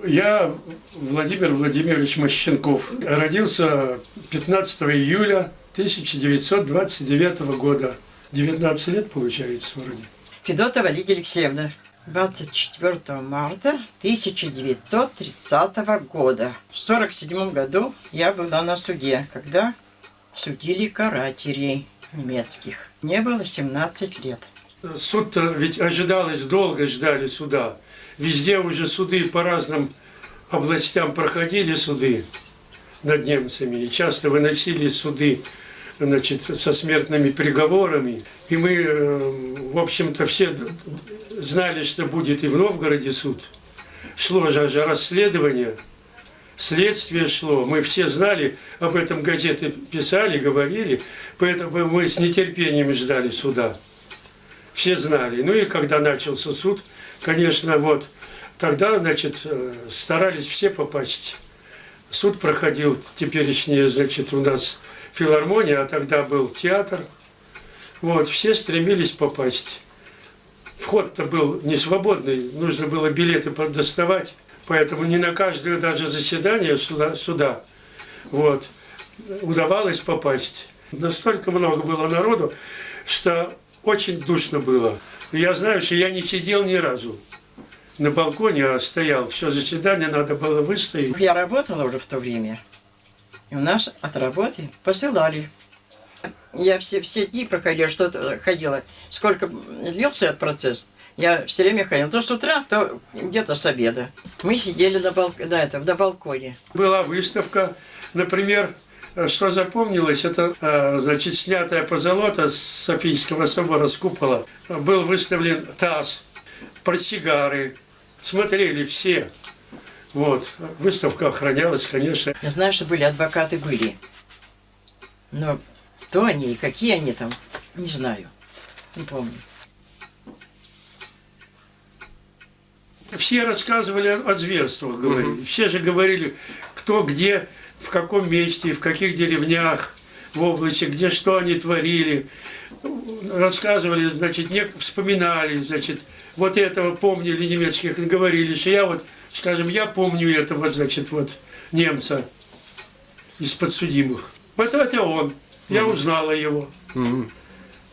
Я Владимир Владимирович Мощенков. Родился 15 июля 1929 года. 19 лет получается вроде. Федотова Лидия Алексеевна. 24 марта 1930 года. В 1947 году я была на суде, когда судили карателей немецких. Мне было 17 лет. Суд-то ведь ожидалось, долго ждали суда. Везде уже суды по разным областям проходили суды над немцами. И часто выносили суды, значит, со смертными приговорами. И мы, в общем-то, все знали, что будет и в Новгороде суд. Шло же расследование, следствие шло. Мы все знали, об этом газеты писали, говорили. Поэтому мы с нетерпением ждали суда. Все знали. Ну и когда начался суд, конечно, вот тогда, значит, старались все попасть. Суд проходил теперешняя, значит, у нас филармония, а тогда был театр. Вот, все стремились попасть. Вход-то был не свободный, нужно было билеты доставать, поэтому не на каждое даже заседание суда вот, удавалось попасть. Настолько много было народу, что очень душно было. Я знаю, что я не сидел ни разу на балконе, а стоял. Все заседание надо было выстоять. Я работала уже в то время. И у нас от работы посылали. Я все дни проходила, что-то ходила. Сколько длился этот процесс, я все время ходила. То с утра, то где-то с обеда. Мы сидели на балконе. Была выставка, например, что запомнилось, это, значит, снятая позолота с Софийского собора, с купола. Был выставлен таз, портсигары. Смотрели все. Вот. Выставка охранялась, конечно. Я знаю, что были адвокаты, были. Но кто они и какие они там, не знаю. Не помню. Все рассказывали о зверствах, говорили. Все же говорили, кто где, в каком месте, в каких деревнях в области, где что они творили. Рассказывали, значит, вспоминали, значит, вот этого помнили немецких, говорили, что я вот, скажем, я помню этого, значит, вот немца из подсудимых. Вот это он. Я узнала его.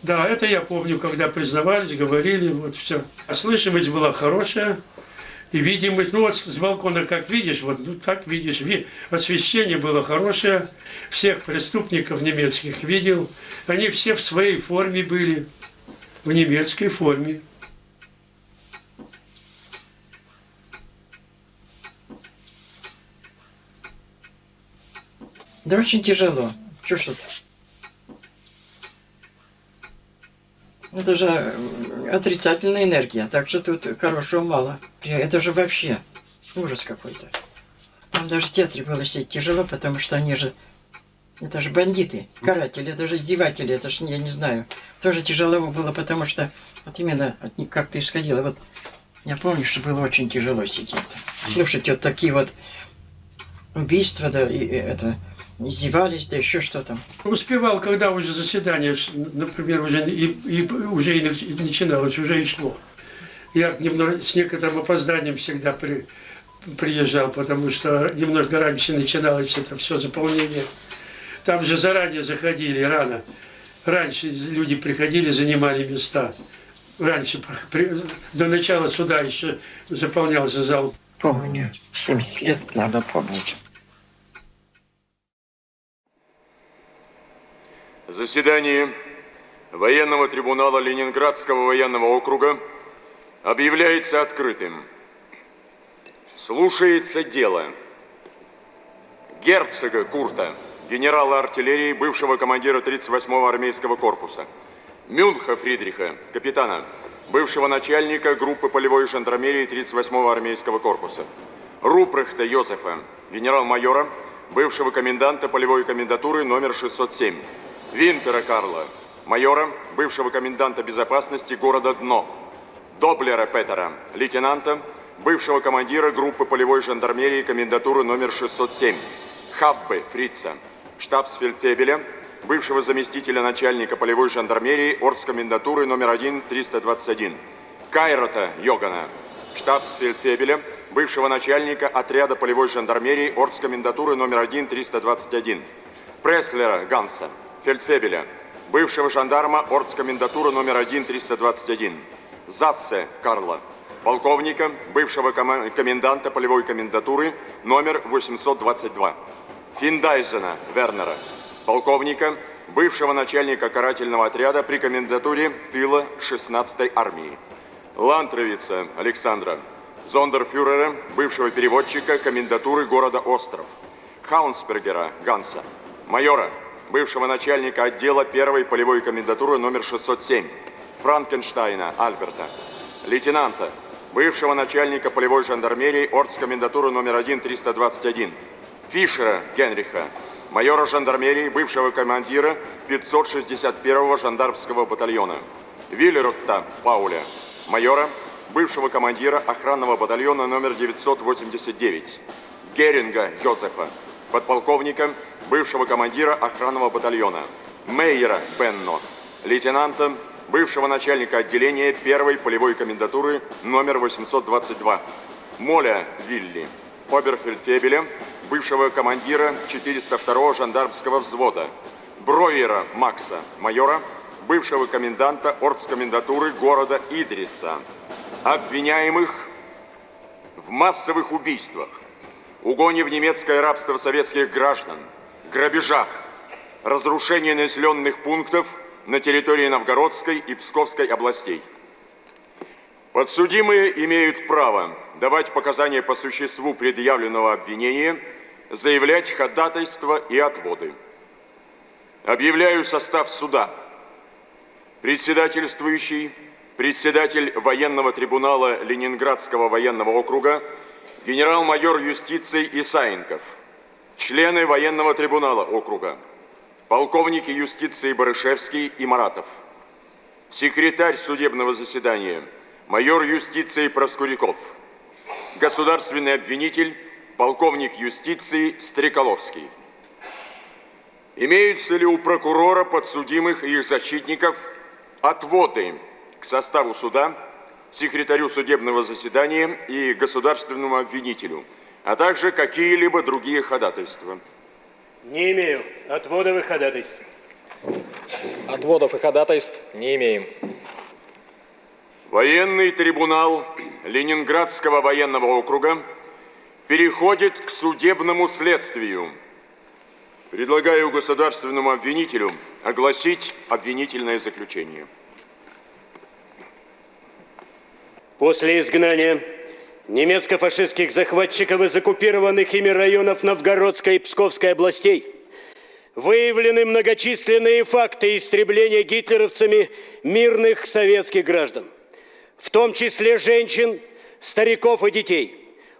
Да, это я помню, когда признавались, говорили, вот все. А слышимость была хорошая. И видимость, ну вот с балкона как видишь, вот ну, так видишь, освещение было хорошее. Всех преступников немецких видел. Они все в своей форме были, в немецкой форме. Да очень тяжело. Чё ж это? Это же отрицательная энергия, так что тут хорошего мало. Это же вообще ужас какой-то. Там даже в театре было сидеть тяжело, потому что они же... Это же бандиты, каратели, это же издеватели, это же, я не знаю. Тоже тяжело было, потому что вот именно от них как-то исходило. Вот я помню, что было очень тяжело сидеть. Слушать вот такие вот убийства, да, и это... Издевались, да еще что там. Успевал, когда уже заседание, например, уже уже и начиналось, уже и шло. Я немного, с некоторым опозданием всегда приезжал, потому что немножко раньше начиналось это все заполнение. Там же заранее заходили, рано. Раньше люди приходили, занимали места. Раньше, до начала суда еще заполнялся зал. Помню, 70 лет надо помнить. Заседание Военного трибунала Ленинградского военного округа объявляется открытым. Слушается дело герцога Курта, генерала артиллерии, бывшего командира 38-го армейского корпуса, Мюнха Фридриха, капитана, бывшего начальника группы полевой жандармерии 38-го армейского корпуса, Рупрехта Йозефа, генерал-майора, бывшего коменданта полевой комендатуры номер 607, Винтера Карла, майора, бывшего коменданта безопасности города Дно, Доблера Петера, лейтенанта, бывшего командира группы полевой жандармерии комендатуры номер 607, Хаббе Фрица, штабсфельдфебеля, бывшего заместителя начальника полевой жандармерии оргкомендатуры номер 1 321, Кайрата Йогана, штабсфельдфебеля, бывшего начальника отряда полевой жандармерии оргкомендатуры номер 1 321. Преслера Ганса, фельдфебеля, бывшего жандарма оргкомендатуры номер 1 321. Зассе Карла, полковника, бывшего коменданта полевой комендатуры номер 822. Финдайзена Вернера, полковника, бывшего начальника карательного отряда при комендатуре тыла 16-й армии. Лантровица Александра, зондерфюрера, бывшего переводчика комендатуры города Остров. Хаунсбергера Ганса, майора, бывшего начальника отдела 1-й полевой комендатуры номер 607. Франкенштейна Альберта, лейтенанта, бывшего начальника полевой жандармерии оргкомендатуры номер 1 321. Фишера Генриха, майора жандармерии, бывшего командира 561-го жандармского батальона. Виллеротта Пауля, майора, бывшего командира охранного батальона номер 989. Геринга Йозефа, подполковника, бывшего командира охранного батальона. Мейера Бенно, лейтенанта, бывшего начальника отделения 1-й полевой комендатуры номер 822. Моля Вилли, оберфельдфебеля, бывшего командира 402-го жандармского взвода. Броера Макса, майора, бывшего коменданта оргкомендатуры города Идрица. Обвиняемых в массовых убийствах, угоне в немецкое рабство советских граждан, грабежах, разрушении населенных пунктов на территории Новгородской и Псковской областей. Подсудимые имеют право давать показания по существу предъявленного обвинения, заявлять ходатайства и отводы. Объявляю состав суда. Председательствующий, председатель военного трибунала Ленинградского военного округа, генерал-майор юстиции Исаенков, члены военного трибунала округа, полковники юстиции Барышевский и Маратов, секретарь судебного заседания, майор юстиции Проскуряков, государственный обвинитель, полковник юстиции Стреколовский. Имеются ли у прокурора, подсудимых и их защитников отводы к составу суда, секретарю судебного заседания и государственному обвинителю, а также какие-либо другие ходатайства? Не имею отводов и ходатайств. Отводов и ходатайств не имеем. Военный трибунал Ленинградского военного округа переходит к судебному следствию. Предлагаю государственному обвинителю огласить обвинительное заключение. После изгнания немецко-фашистских захватчиков из оккупированных ими районов Новгородской и Псковской областей выявлены многочисленные факты истребления гитлеровцами мирных советских граждан, в том числе женщин, стариков и детей,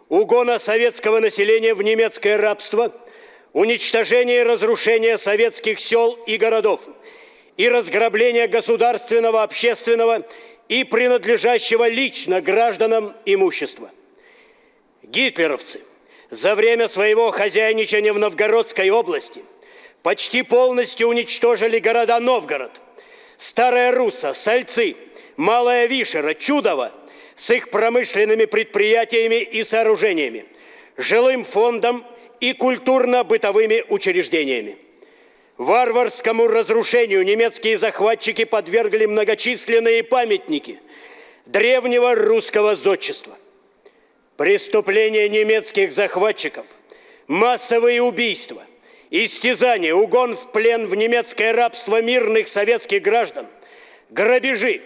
угона советского населения в немецкое рабство, уничтожение и разрушение советских сел и городов и разграбление государственного, общественного и принадлежащего лично гражданам имущества. Гитлеровцы за время своего хозяйничания в Новгородской области почти полностью уничтожили города Новгород, Старая Русса, Сальцы, Малая Вишера, Чудово с их промышленными предприятиями и сооружениями, жилым фондом и культурно-бытовыми учреждениями. Варварскому разрушению немецкие захватчики подвергли многочисленные памятники древнего русского зодчества. Преступления немецких захватчиков, массовые убийства, истязания, угон в плен в немецкое рабство мирных советских граждан, грабежи,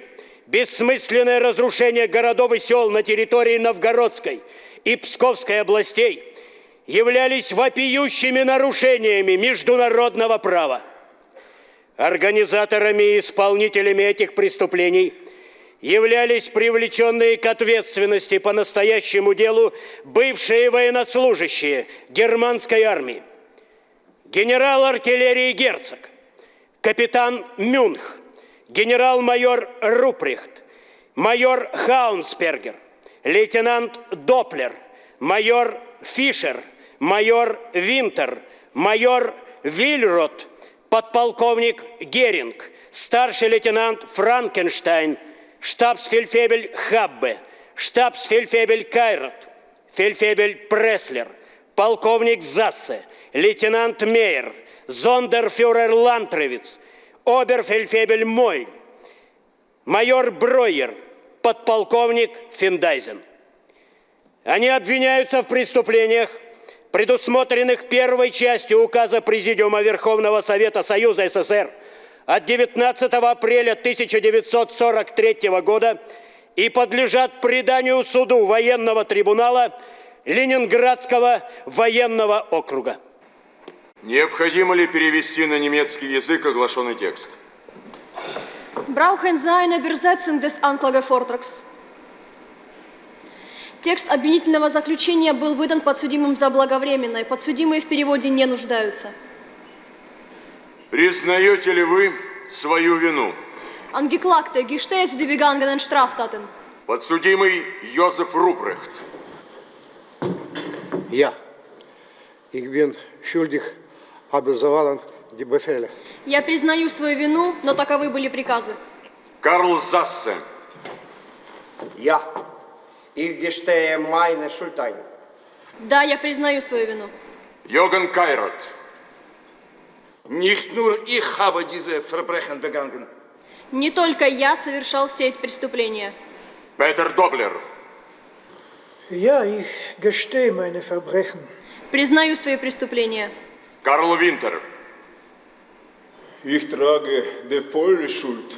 бессмысленное разрушение городов и сел на территории Новгородской и Псковской областей являлись вопиющими нарушениями международного права. Организаторами и исполнителями этих преступлений являлись привлеченные к ответственности по настоящему делу бывшие военнослужащие германской армии. Генерал артиллерии Герцог, капитан Мюнх, генерал-майор Руприхт, майор Хаунсбергер, лейтенант Доплер, майор Фишер, майор Винтер, майор Вильрот, подполковник Геринг, старший лейтенант Франкенштейн, штабсфельдфебель Хаббе, штабсфельдфебель Кайрат, фельдфебель Преслер, полковник Зассе, лейтенант Мейер, зондерфюрер Лантревиц, оберфельдфебель Мойль, майор Бройер, подполковник Финдайзен. Они обвиняются в преступлениях, предусмотренных первой частью указа Президиума Верховного Совета Союза СССР от 19 апреля 1943 года и подлежат преданию суду военного трибунала Ленинградского военного округа. Необходимо ли перевести на немецкий язык оглашенный текст? Brauchen Sie eine Übersetzung des Anklagevortrags? Текст обвинительного заключения был выдан подсудимым заблаговременно, и подсудимые в переводе не нуждаются. Признаете ли вы свою вину? Angeklagte, gestehst du die begangenen Straftaten? Подсудимый Йозеф Рупрехт. Ja, ich bin schuldig, aber so waren die Befehle. Я признаю свою вину, но таковы были приказы. Карл Зассе. Ja, ich gestehe meine Schuld ein. Да, я признаю свою вину. Йоган Кайрат. Nicht nur ich habe diese Verbrechen begangen. Не только я совершал все эти преступления. Петер Доблер. Ja, ich gestehe meine Verbrechen. Признаю свои преступления. Карл Винтер. Ich trage die volle Schuld.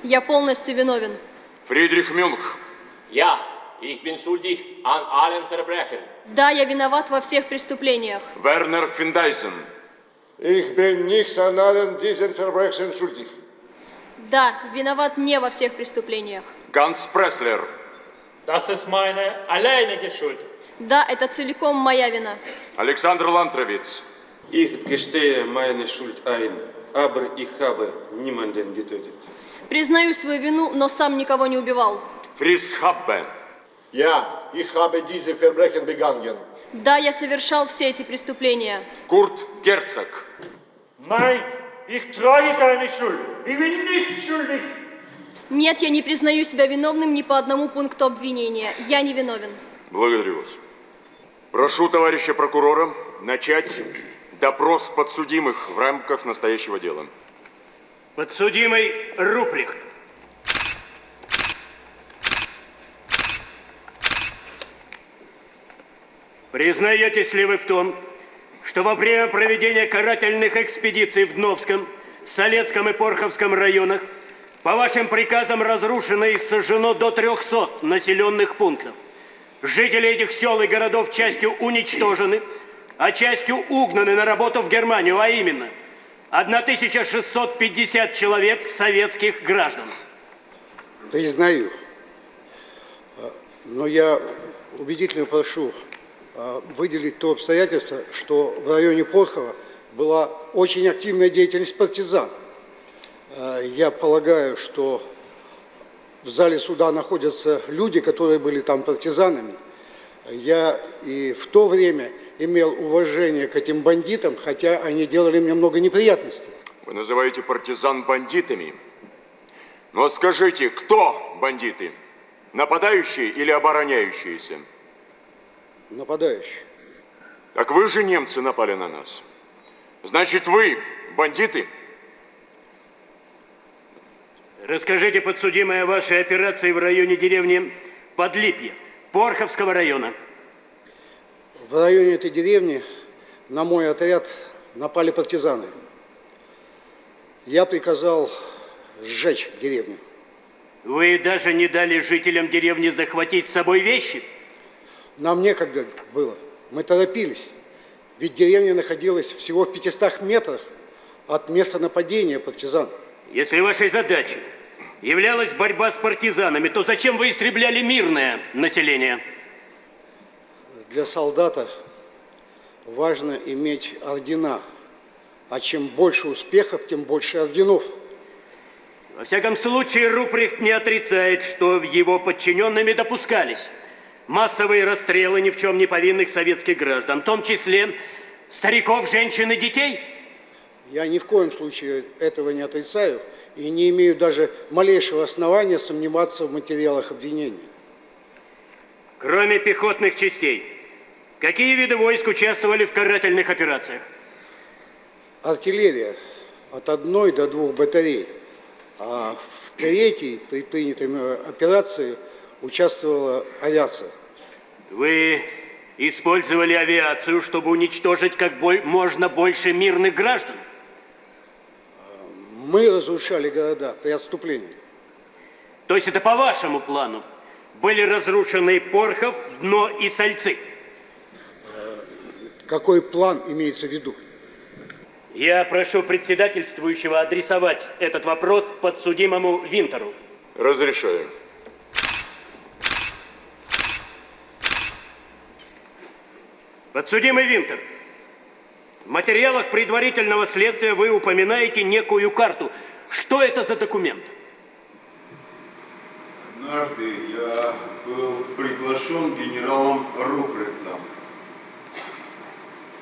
Я полностью виновен. Фридрих Мюнх. Ja, ich bin schuldig an allen Verbrechen. Да, я виноват во всех преступлениях. Вернер Финдайзен. Ich bin nicht an allen diesen Verbrechen schuldig. Да, виноват не во всех преступлениях. Ганс Преслер. Das ist meine alleinige Schuld. Да, это целиком моя вина. Александр Лантревиц. Ich gestehe meine Schuld ein, aber ich habe niemanden getötet. Признаю свою вину, но сам никого не убивал. Фриц Хаббе. Ja, ich habe diese Verbrechen begangen. Да, я совершал все эти преступления. Курт Герцог. Nein, ich trage keine Schuld. Ich bin nicht schuldig. Нет, я не признаю себя виновным ни по одному пункту обвинения. Я не виновен. Благодарю вас. Прошу товарища прокурора начать допрос подсудимых в рамках настоящего дела. Подсудимый Рупрехт. Признаетесь ли вы в том, что во время проведения карательных экспедиций в Дновском, Солецком и Порховском районах по вашим приказам разрушено и сожжено до 300 населенных пунктов? Жители этих сел и городов частью уничтожены, а частью угнаны на работу в Германию, а именно 1650 человек советских граждан. Признаю, но я убедительно прошу выделить то обстоятельство, что в районе Порхова была очень активная деятельность партизан. Я полагаю, что в зале суда находятся люди, которые были там партизанами. Я и в то время имел уважение к этим бандитам, хотя они делали мне много неприятностей. Вы называете партизан бандитами. Но скажите, кто бандиты? Нападающие или обороняющиеся? Нападающие. Так вы же, немцы, напали на нас. Значит, вы бандиты? Расскажите, подсудимые, о вашей операции в районе деревни Подлипье, Порховского района. В районе этой деревни на мой отряд напали партизаны. Я приказал сжечь деревню. Вы даже не дали жителям деревни захватить с собой вещи? Нам некогда было. Мы торопились. Ведь деревня находилась всего в 500 метрах от места нападения партизан. Если вашей задачей являлась борьба с партизанами, то зачем вы истребляли мирное население? Для солдата важно иметь ордена. А чем больше успехов, тем больше орденов. Во всяком случае, Рупрехт не отрицает, что его подчиненными допускались массовые расстрелы ни в чем не повинных советских граждан, в том числе стариков, женщин и детей. Я ни в коем случае этого не отрицаю и не имею даже малейшего основания сомневаться в материалах обвинения. Кроме пехотных частей, какие виды войск участвовали в карательных операциях? Артиллерия от 1 до 2 батарей. А в третьей предпринятой операции участвовала авиация. Вы использовали авиацию, чтобы уничтожить как можно больше мирных граждан? Мы разрушали города при отступлении. То есть это по вашему плану были разрушены Порхов, Дно и Сальцы? Какой план имеется в виду? Я прошу председательствующего адресовать этот вопрос подсудимому Винтеру. Разрешаю. Подсудимый Винтер, в материалах предварительного следствия вы упоминаете некую карту. Что это за документ? Однажды я был приглашен генералом Рупрехтом.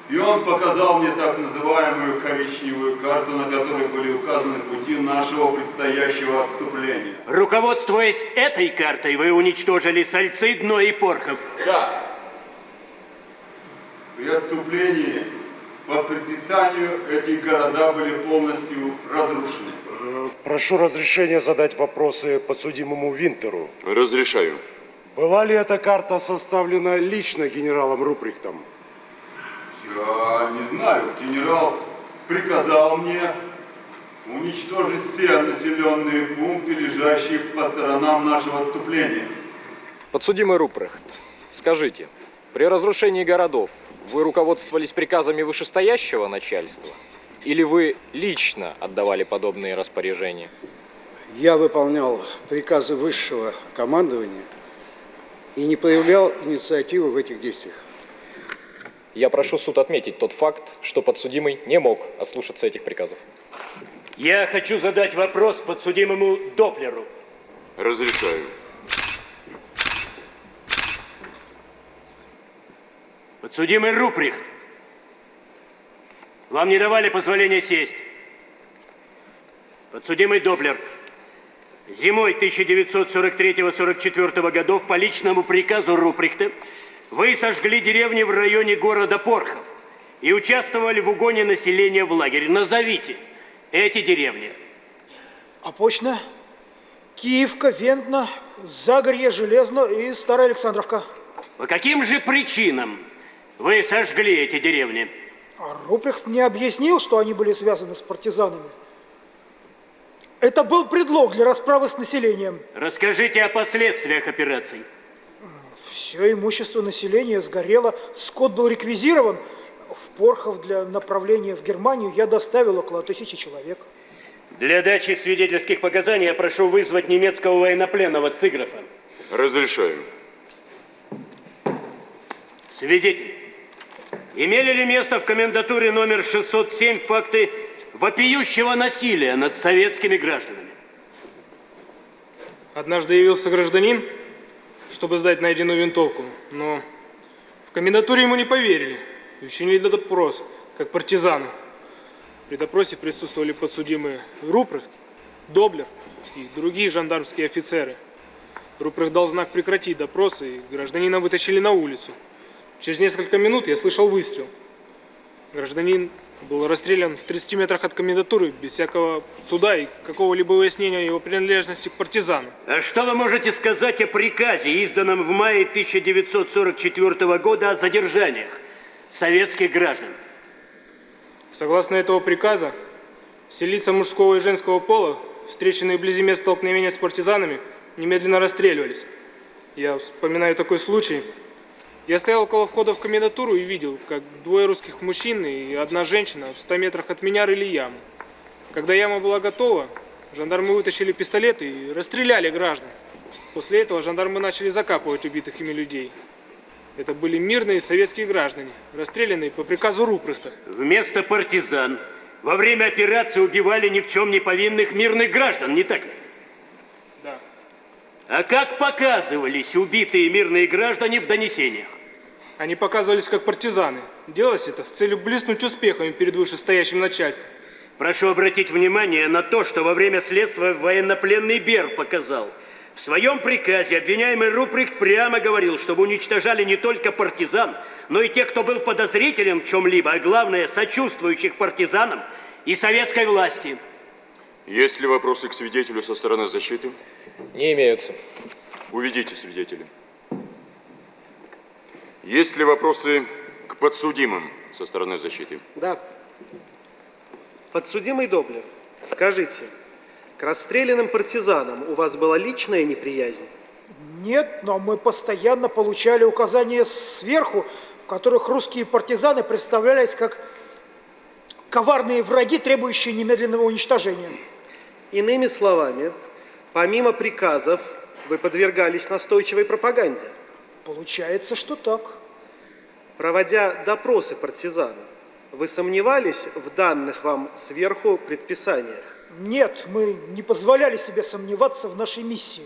И он показал мне так называемую коричневую карту, на которой были указаны пути нашего предстоящего отступления. Руководствуясь этой картой, вы уничтожили Сальцы, Дно и Порхов. Да. При отступлении по предписанию эти города были полностью разрушены. Прошу разрешения задать вопросы подсудимому Винтеру. Разрешаю. Была ли эта карта составлена лично генералом Рупрехтом? Я не знаю. Генерал приказал мне уничтожить все населенные пункты, лежащие по сторонам нашего отступления. Подсудимый Рупрехт, скажите, при разрушении городов вы руководствовались приказами вышестоящего начальства? Или вы лично отдавали подобные распоряжения? Я выполнял приказы высшего командования и не проявлял инициативы в этих действиях. Я прошу суд отметить тот факт, что подсудимый не мог ослушаться этих приказов. Я хочу задать вопрос подсудимому Доплеру. Разрешаю. Подсудимый Рупрехт, вам не давали позволения сесть. Подсудимый Доплер, зимой 1943-44 годов по личному приказу Рупрехта вы сожгли деревни в районе города Порхов и участвовали в угоне населения в лагерь. Назовите эти деревни. Опочна, Киевка, Вентна, Загорье, Железно и Старая Александровка. По каким же причинам вы сожгли эти деревни? А Рупрехт мне объяснил, что они были связаны с партизанами. Это был предлог для расправы с населением. Расскажите о последствиях операций. Все имущество населения сгорело, скот был реквизирован. В Порхов для направления в Германию я доставил около 1000 человек. Для дачи свидетельских показаний я прошу вызвать немецкого военнопленного Циграфа. Разрешаю. Свидетель, имели ли место в комендатуре номер 607 факты вопиющего насилия над советскими гражданами? Однажды явился гражданин, чтобы сдать найденную винтовку, но в комендатуре ему не поверили и учинили допрос, как партизаны. При допросе присутствовали подсудимые Рупрехт, Доблер и другие жандармские офицеры. Рупрехт дал знак прекратить допрос, и гражданина вытащили на улицу. Через несколько минут я слышал выстрел. Гражданин был расстрелян в 30 метрах от комендатуры без всякого суда и какого-либо выяснения его принадлежности к партизанам. А что вы можете сказать о приказе, изданном в мае 1944 года о задержаниях советских граждан? Согласно этого приказа, все лица мужского и женского пола, встреченные вблизи мест столкновения с партизанами, немедленно расстреливались. Я вспоминаю такой случай. Я стоял около входа в комендатуру и видел, как 2 русских мужчин и 1 женщина в 100 метрах от меня рыли яму. Когда яма была готова, жандармы вытащили пистолеты и расстреляли граждан. После этого жандармы начали закапывать убитых ими людей. Это были мирные советские граждане, расстрелянные по приказу Рупрехта. Вместо партизан во время операции убивали ни в чем не повинных мирных граждан, не так ли? Да. А как показывались убитые мирные граждане в донесениях? Они показывались как партизаны. Делалось это с целью блеснуть успехами перед вышестоящим начальством. Прошу обратить внимание на то, что во время следствия военнопленный Бер показал, В своем приказе обвиняемый Руприхт прямо говорил, чтобы уничтожали не только партизан, но и тех, кто был подозрителен в чем-либо, а главное, сочувствующих партизанам и советской власти. Есть ли вопросы к свидетелю со стороны защиты? Не имеются. Уведите свидетеля. Есть ли вопросы к подсудимым со стороны защиты? Да. Подсудимый Доблер, скажите, к расстрелянным партизанам у вас была личная неприязнь? Нет, но мы постоянно получали указания сверху, в которых русские партизаны представлялись как коварные враги, требующие немедленного уничтожения. Иными словами, помимо приказов, вы подвергались настойчивой пропаганде? Получается, что так. Проводя допросы партизан, вы сомневались в данных вам сверху предписаниях? Нет, мы не позволяли себе сомневаться в нашей миссии.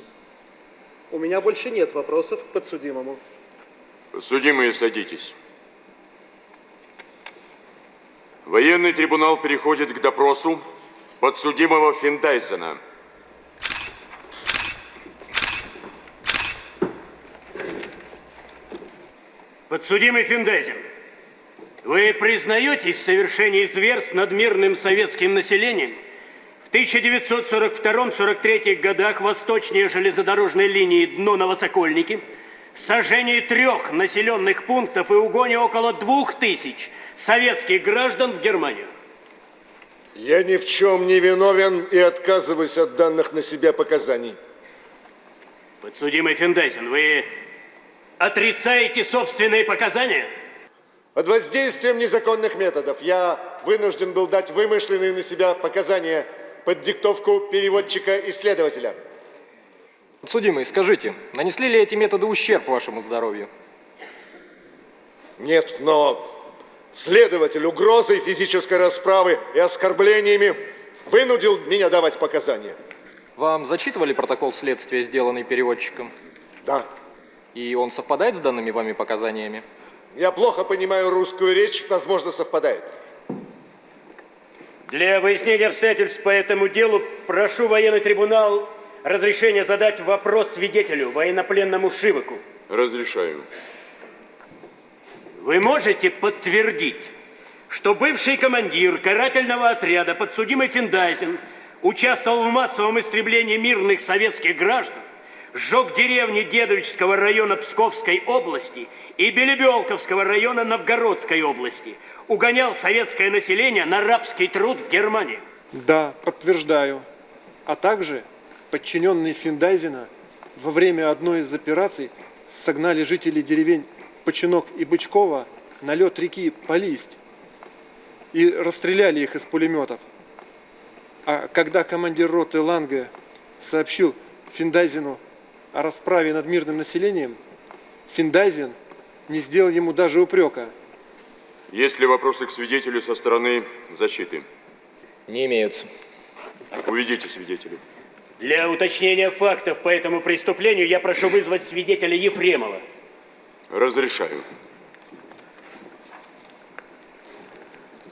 У меня больше нет вопросов к подсудимому. Подсудимые, садитесь. Военный трибунал переходит к допросу подсудимого Финдайзена. Подсудимый Финдайзен, вы признаетесь в совершении зверств над мирным советским населением в 1942-43 годах восточнее железнодорожной линии Дно-Новосокольники, сожжении 3 населенных пунктов и угоне около 2000 советских граждан в Германию? Я ни в чем не виновен и отказываюсь от данных на себя показаний. Подсудимый Финдайзен, вы отрицаете собственные показания? Под воздействием незаконных методов я вынужден был дать вымышленные на себя показания под диктовку переводчика-исследователя. Подсудимый, скажите, нанесли ли эти методы ущерб вашему здоровью? Нет, но следователь угрозой физической расправы и оскорблениями вынудил меня давать показания. Вам зачитывали протокол следствия, сделанный переводчиком? Да. И он совпадает с данными вами показаниями? Я плохо понимаю русскую речь, возможно, совпадает. Для выяснения обстоятельств по этому делу прошу военный трибунал разрешения задать вопрос свидетелю, военнопленному Шиваку. Разрешаю. Вы можете подтвердить, что бывший командир карательного отряда подсудимый Финдайзен участвовал в массовом истреблении мирных советских граждан, сжег деревни Дедовического района Псковской области и Белебелковского района Новгородской области, угонял советское население на рабский труд в Германии? Да, подтверждаю. А также подчиненные Финдайзена во время одной из операций согнали жителей деревень Починок и Бычкова на лед реки Полисть и расстреляли их из пулеметов. А когда командир роты Ланге сообщил Финдайзену о расправе над мирным населением, Финдайзен не сделал ему даже упрека. Есть ли вопросы к свидетелю со стороны защиты? Не имеются. Уведите свидетеля. Для уточнения фактов по этому преступлению я прошу вызвать свидетеля Ефремова. Разрешаю.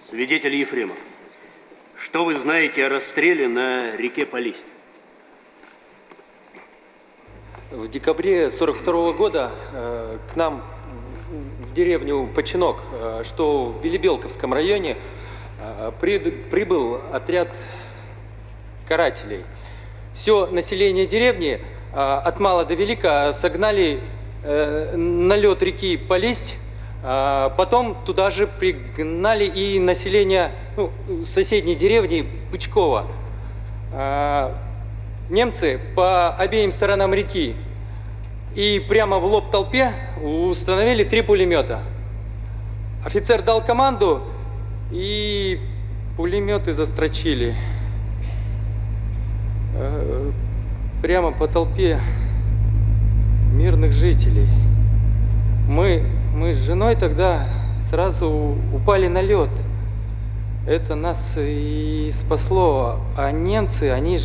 Свидетель Ефремов, что вы знаете о расстреле на реке Полисть? В декабре 1942 года к нам в деревню Починок, что в Белебелковском районе, прибыл отряд карателей. Все население деревни от мала до велика согнали на лед реки Полисть, потом туда же пригнали и население соседней деревни Бычкова. Немцы по обеим сторонам реки и прямо в лоб толпе установили 3 пулемета. Офицер дал команду, и пулеметы застрочили. Прямо по толпе мирных жителей. Мы с женой тогда сразу упали на лед. Это нас и спасло. А немцы, они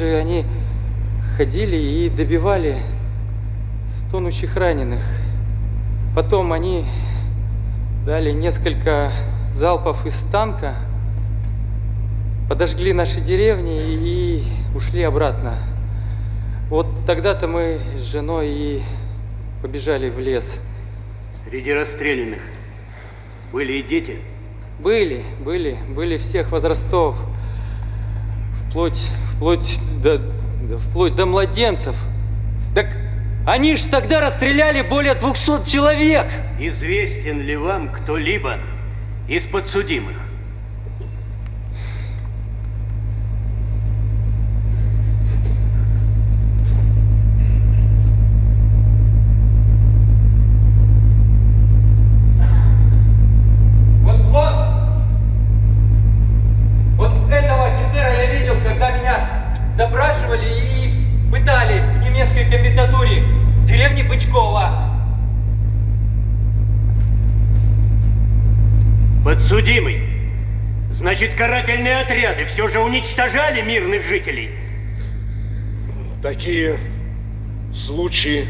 ходили и добивали стонущих раненых. Потом они дали несколько залпов из танка, подожгли наши деревни и ушли обратно. Вот тогда-то мы с женой и побежали в лес. Среди расстрелянных были и дети? Были всех возрастов. Вплоть до младенцев. Так они ж тогда расстреляли более 200 человек. Известен ли вам кто-либо из подсудимых? Вот этого офицера я видел, когда меня допрашивали и пытали в немецкой комендатуре в деревне Бычкова. Подсудимый, значит, карательные отряды все же уничтожали мирных жителей? Такие случаи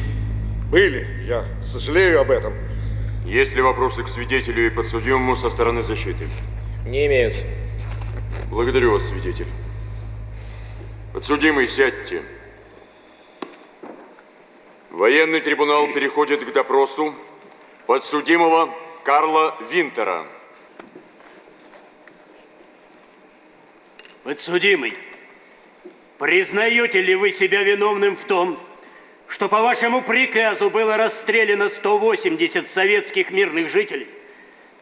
были, я сожалею об этом. Есть ли вопросы к свидетелю и подсудимому со стороны защиты? Не имеются. Благодарю вас, свидетель. Подсудимый, сядьте. Военный трибунал переходит к допросу подсудимого Карла Винтера. Подсудимый, признаете ли вы себя виновным в том, что по вашему приказу было расстреляно 180 советских мирных жителей,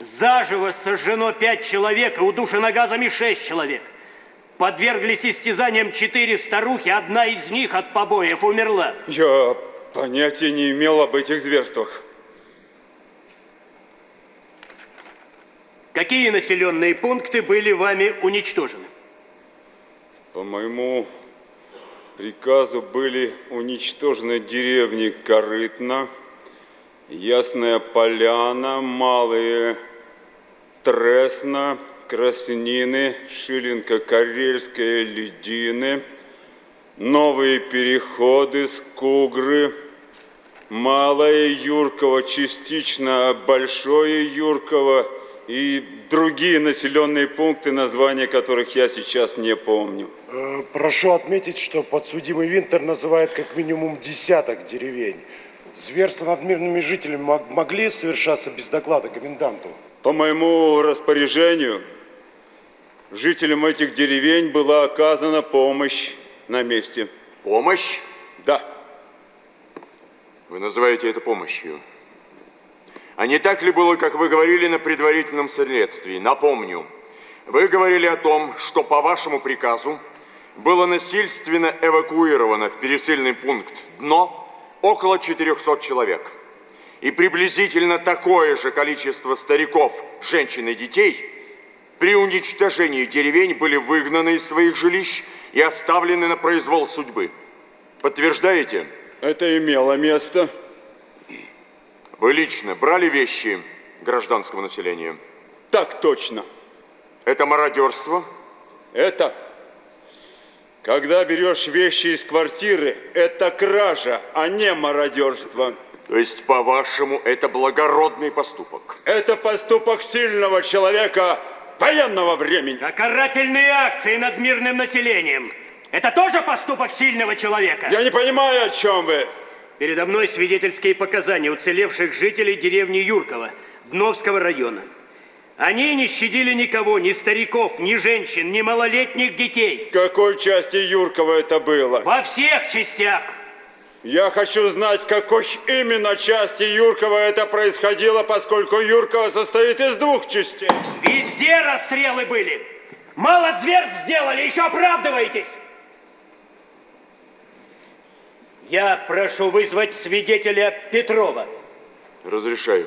заживо сожжено 5 человек и удушено газами 6 человек, подверглись истязаниям 4 старухи, одна из них от побоев умерла? Я понятия не имел об этих зверствах. Какие населенные пункты были вами уничтожены? По моему приказу были уничтожены деревни Корытно, Ясная Поляна, Малые Тресна, Краснины, Шилинка-Карельская, Ледины, Новые Переходы, Скугры, Малое Юрково, частично Большое Юрково и другие населенные пункты, названия которых я сейчас не помню. Прошу отметить, что подсудимый Винтер называет как минимум десяток деревень. Зверства над мирными жителями могли совершаться без доклада коменданту? По моему распоряжению, жителям этих деревень была оказана помощь на месте. Помощь? Да. Вы называете это помощью. А не так ли было, как вы говорили на предварительном следствии? Напомню, вы говорили о том, что по вашему приказу было насильственно эвакуировано в пересыльный пункт «Дно» около 400 человек. И приблизительно такое же количество стариков, женщин и детей при уничтожении деревень были выгнаны из своих жилищ и оставлены на произвол судьбы. Подтверждаете? Это имело место. Вы лично брали вещи гражданского населения? Так точно. Это мародерство? Это, когда берешь вещи из квартиры, это кража, а не мародерство. То есть, по-вашему, это благородный поступок? Это поступок сильного человека военного времени. А карательные акции над мирным населением – это тоже поступок сильного человека? Я не понимаю, о чем вы. Передо мной свидетельские показания уцелевших жителей деревни Юрково, Дновского района. Они не щадили никого, ни стариков, ни женщин, ни малолетних детей. В какой части Юркова это было? Во всех частях. Я хочу знать, в какой именно части Юркова это происходило, поскольку Юрково состоит из 2 частей. Везде расстрелы были. Мало зверств сделали, еще оправдываетесь. Я прошу вызвать свидетеля Петрова. Разрешаю.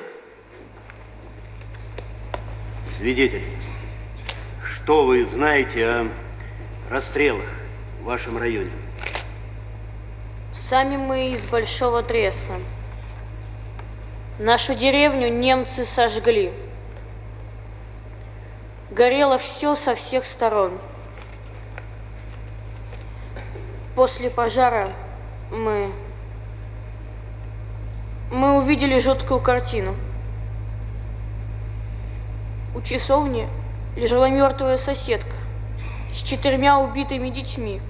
Свидетель, что вы знаете о расстрелах в вашем районе? Сами мы из Большого Тресна. Нашу деревню немцы сожгли. Горело все со всех сторон. После пожара мы увидели жуткую картину. У часовни лежала мертвая соседка. с 4 убитыми детьми.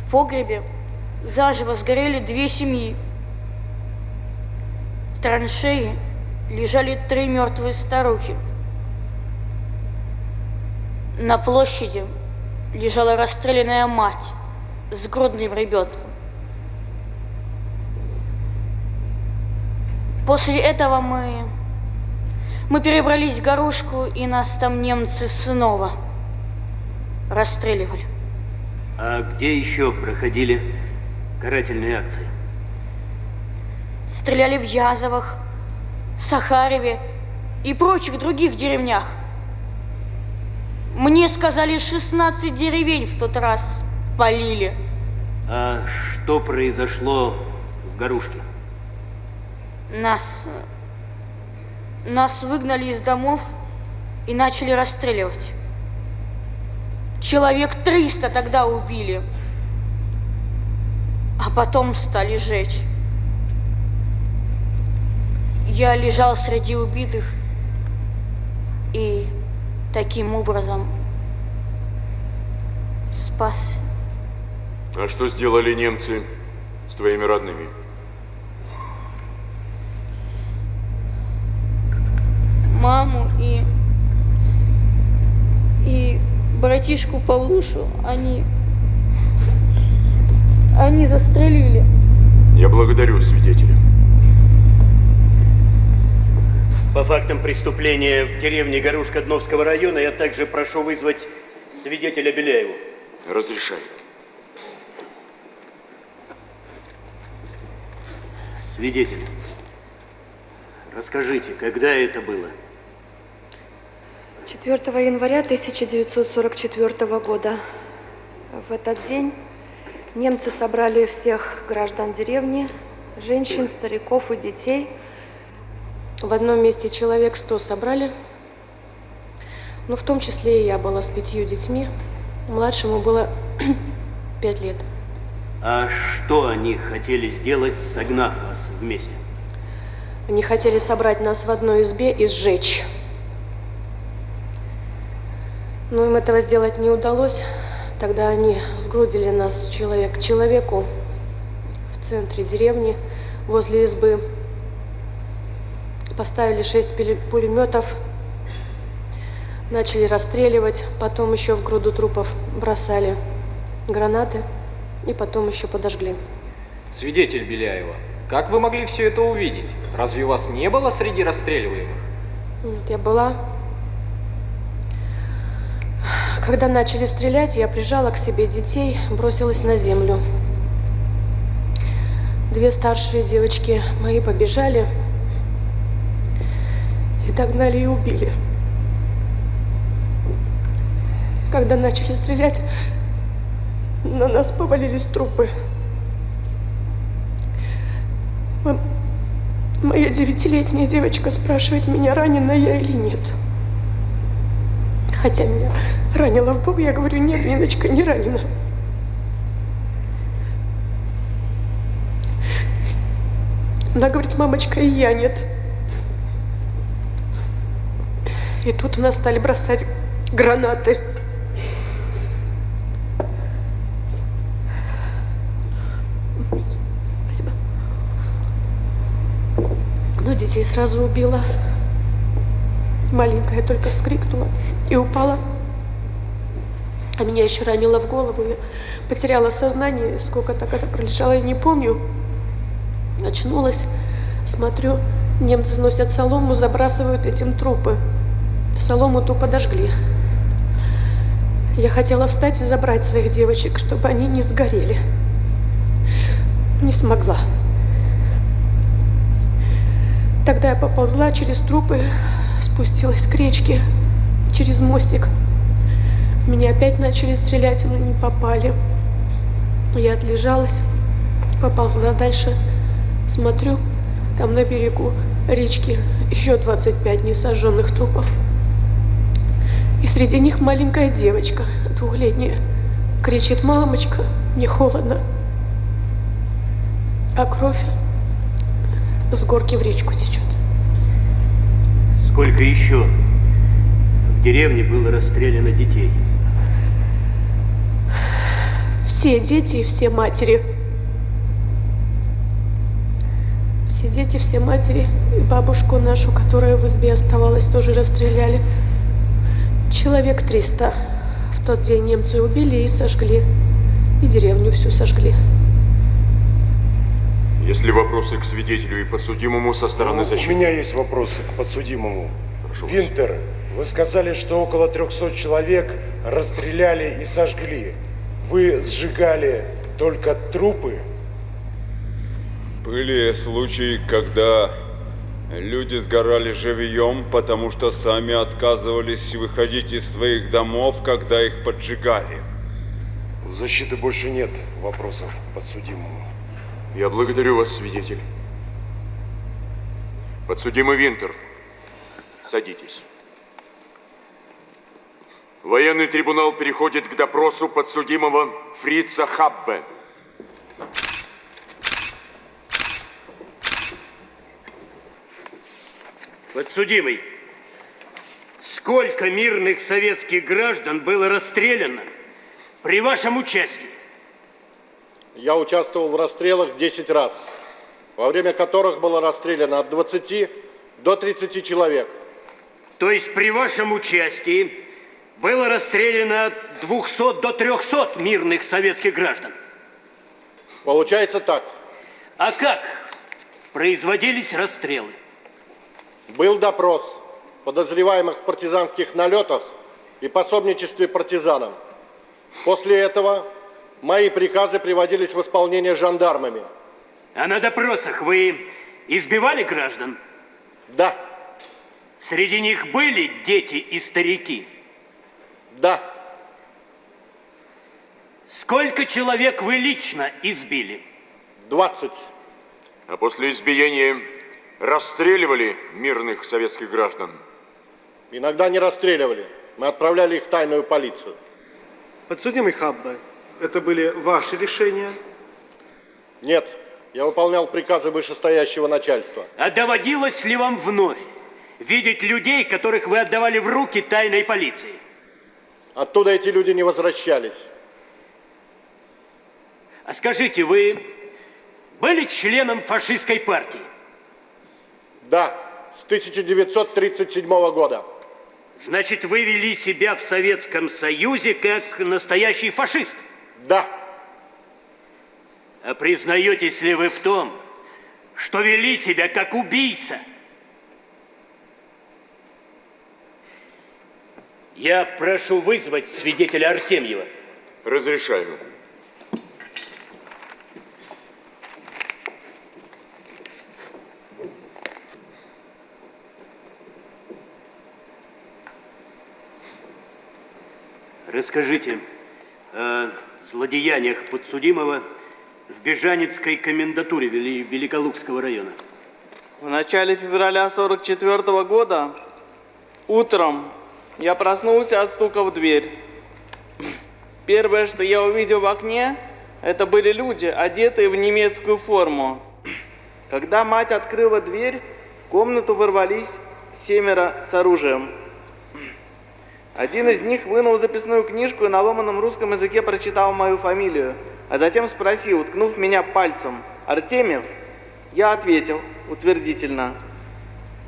В погребе заживо сгорели 2 семьи. В траншее лежали 3 мертвые старухи. На площади лежала расстрелянная мать с грудным ребенком. После этого мы перебрались в Горушку, и нас там немцы снова расстреливали. А где еще проходили карательные акции? Стреляли в Язовах, Сахареве и прочих других деревнях. Мне сказали, 16 деревень в тот раз полили. А что произошло в Горушке? Нас выгнали из домов и начали расстреливать. Человек 300 тогда убили, а потом стали жечь. Я лежал среди убитых и таким образом спасся. А что сделали немцы с твоими родными? Маму и братишку Павлушу они застрелили. Я благодарю свидетеля. По фактам преступления в деревне Горушка Дновского района я также прошу вызвать свидетеля Беляеву. Разрешаю. Свидетель, расскажите, когда это было? 4 января 1944 года. В этот день немцы собрали всех граждан деревни, женщин, стариков и детей. В одном месте человек 100 собрали, но в том числе и я была с 5 детьми. Младшему было 5 лет. А что они хотели сделать, согнав вас вместе? Они хотели собрать нас в одной избе и сжечь. Но им этого сделать не удалось. Тогда они сгрудили нас человек к человеку в центре деревни, возле избы. Поставили 6 пулеметов, начали расстреливать, потом еще в груду трупов бросали гранаты и потом еще подожгли. Свидетель Беляева, как вы могли все это увидеть? Разве вас не было среди расстреливаемых? Нет, я была. Когда начали стрелять, я прижала к себе детей, бросилась на землю. 2 старшие девочки мои побежали. Их догнали и убили. Когда начали стрелять, на нас повалились трупы. Моя 9-летняя девочка спрашивает меня, ранена я или нет. Хотя меня ранила в бок, я говорю, нет, Ниночка, не ранена. Она говорит, мамочка, и я нет. И тут в нас стали бросать гранаты. Спасибо. Но детей сразу убила. Маленькая только вскрикнула и упала. А меня еще ранило в голову. Я потеряла сознание. Сколько так это пролежало, я не помню. Очнулась, смотрю, немцы носят солому, забрасывают этим трупы. Солому ту подожгли. Я хотела встать и забрать своих девочек, чтобы они не сгорели. Не смогла. Тогда я поползла через трупы, спустилась к речке, через мостик. В меня опять начали стрелять, но не попали. Я отлежалась, поползла дальше. Смотрю, там на берегу речки еще 25 несожженных трупов. И среди них маленькая девочка, 2-летняя, кричит: мамочка, мне холодно. А кровь с горки в речку течет. Сколько еще в деревне было расстреляно детей? Все дети и все матери. Все дети, все матери. И бабушку нашу, которая в избе оставалась, тоже расстреляли. Человек 300. В тот день немцы убили и сожгли. И деревню всю сожгли. Есть ли вопросы к свидетелю и подсудимому со стороны защиты? У меня есть вопросы к подсудимому. Прошу вас. Винтер, вы сказали, что около 300 человек расстреляли и сожгли. Вы сжигали только трупы? Были случаи, когда люди сгорали живьем, потому что сами отказывались выходить из своих домов, когда их поджигали. У защиты больше нет вопросов к подсудимому. Я благодарю вас, свидетель. Подсудимый Винтер, садитесь. Военный трибунал переходит к допросу подсудимого Фрица Хаббе. Подсудимый, сколько мирных советских граждан было расстреляно при вашем участии? Я участвовал в расстрелах 10 раз, во время которых было расстреляно от 20 до 30 человек. То есть при вашем участии было расстреляно от 200 до 300 мирных советских граждан? Получается так. А как производились расстрелы? Был допрос подозреваемых в партизанских налетах и пособничестве партизанам. После этого мои приказы приводились в исполнение жандармами. А на допросах вы избивали граждан? Да. Среди них были дети и старики? Да. Сколько человек вы лично избили? 20. А после избиения расстреливали мирных советских граждан? Иногда не расстреливали. Мы отправляли их в тайную полицию. Подсудимый Хаббе, это были ваши решения? Нет, я выполнял приказы вышестоящего начальства. А доводилось ли вам вновь видеть людей, которых вы отдавали в руки тайной полиции? Оттуда эти люди не возвращались. А скажите, вы были членом фашистской партии? Да, с 1937 года. Значит, вы вели себя в Советском Союзе как настоящий фашист? Да. А признаетесь ли вы в том, что вели себя как убийца? Я прошу вызвать свидетеля Артемьева. Разрешаю. Расскажите о злодеяниях подсудимого в Бежанецкой комендатуре Великолукского района. В начале февраля 1944 года утром я проснулся от стука в дверь. Первое, что я увидел в окне, это были люди, одетые в немецкую форму. Когда мать открыла дверь, в комнату ворвались 7 с оружием. Один из них вынул записную книжку и на ломаном русском языке прочитал мою фамилию, а затем спросил, ткнув меня пальцем: «Артемьев?» Я ответил утвердительно.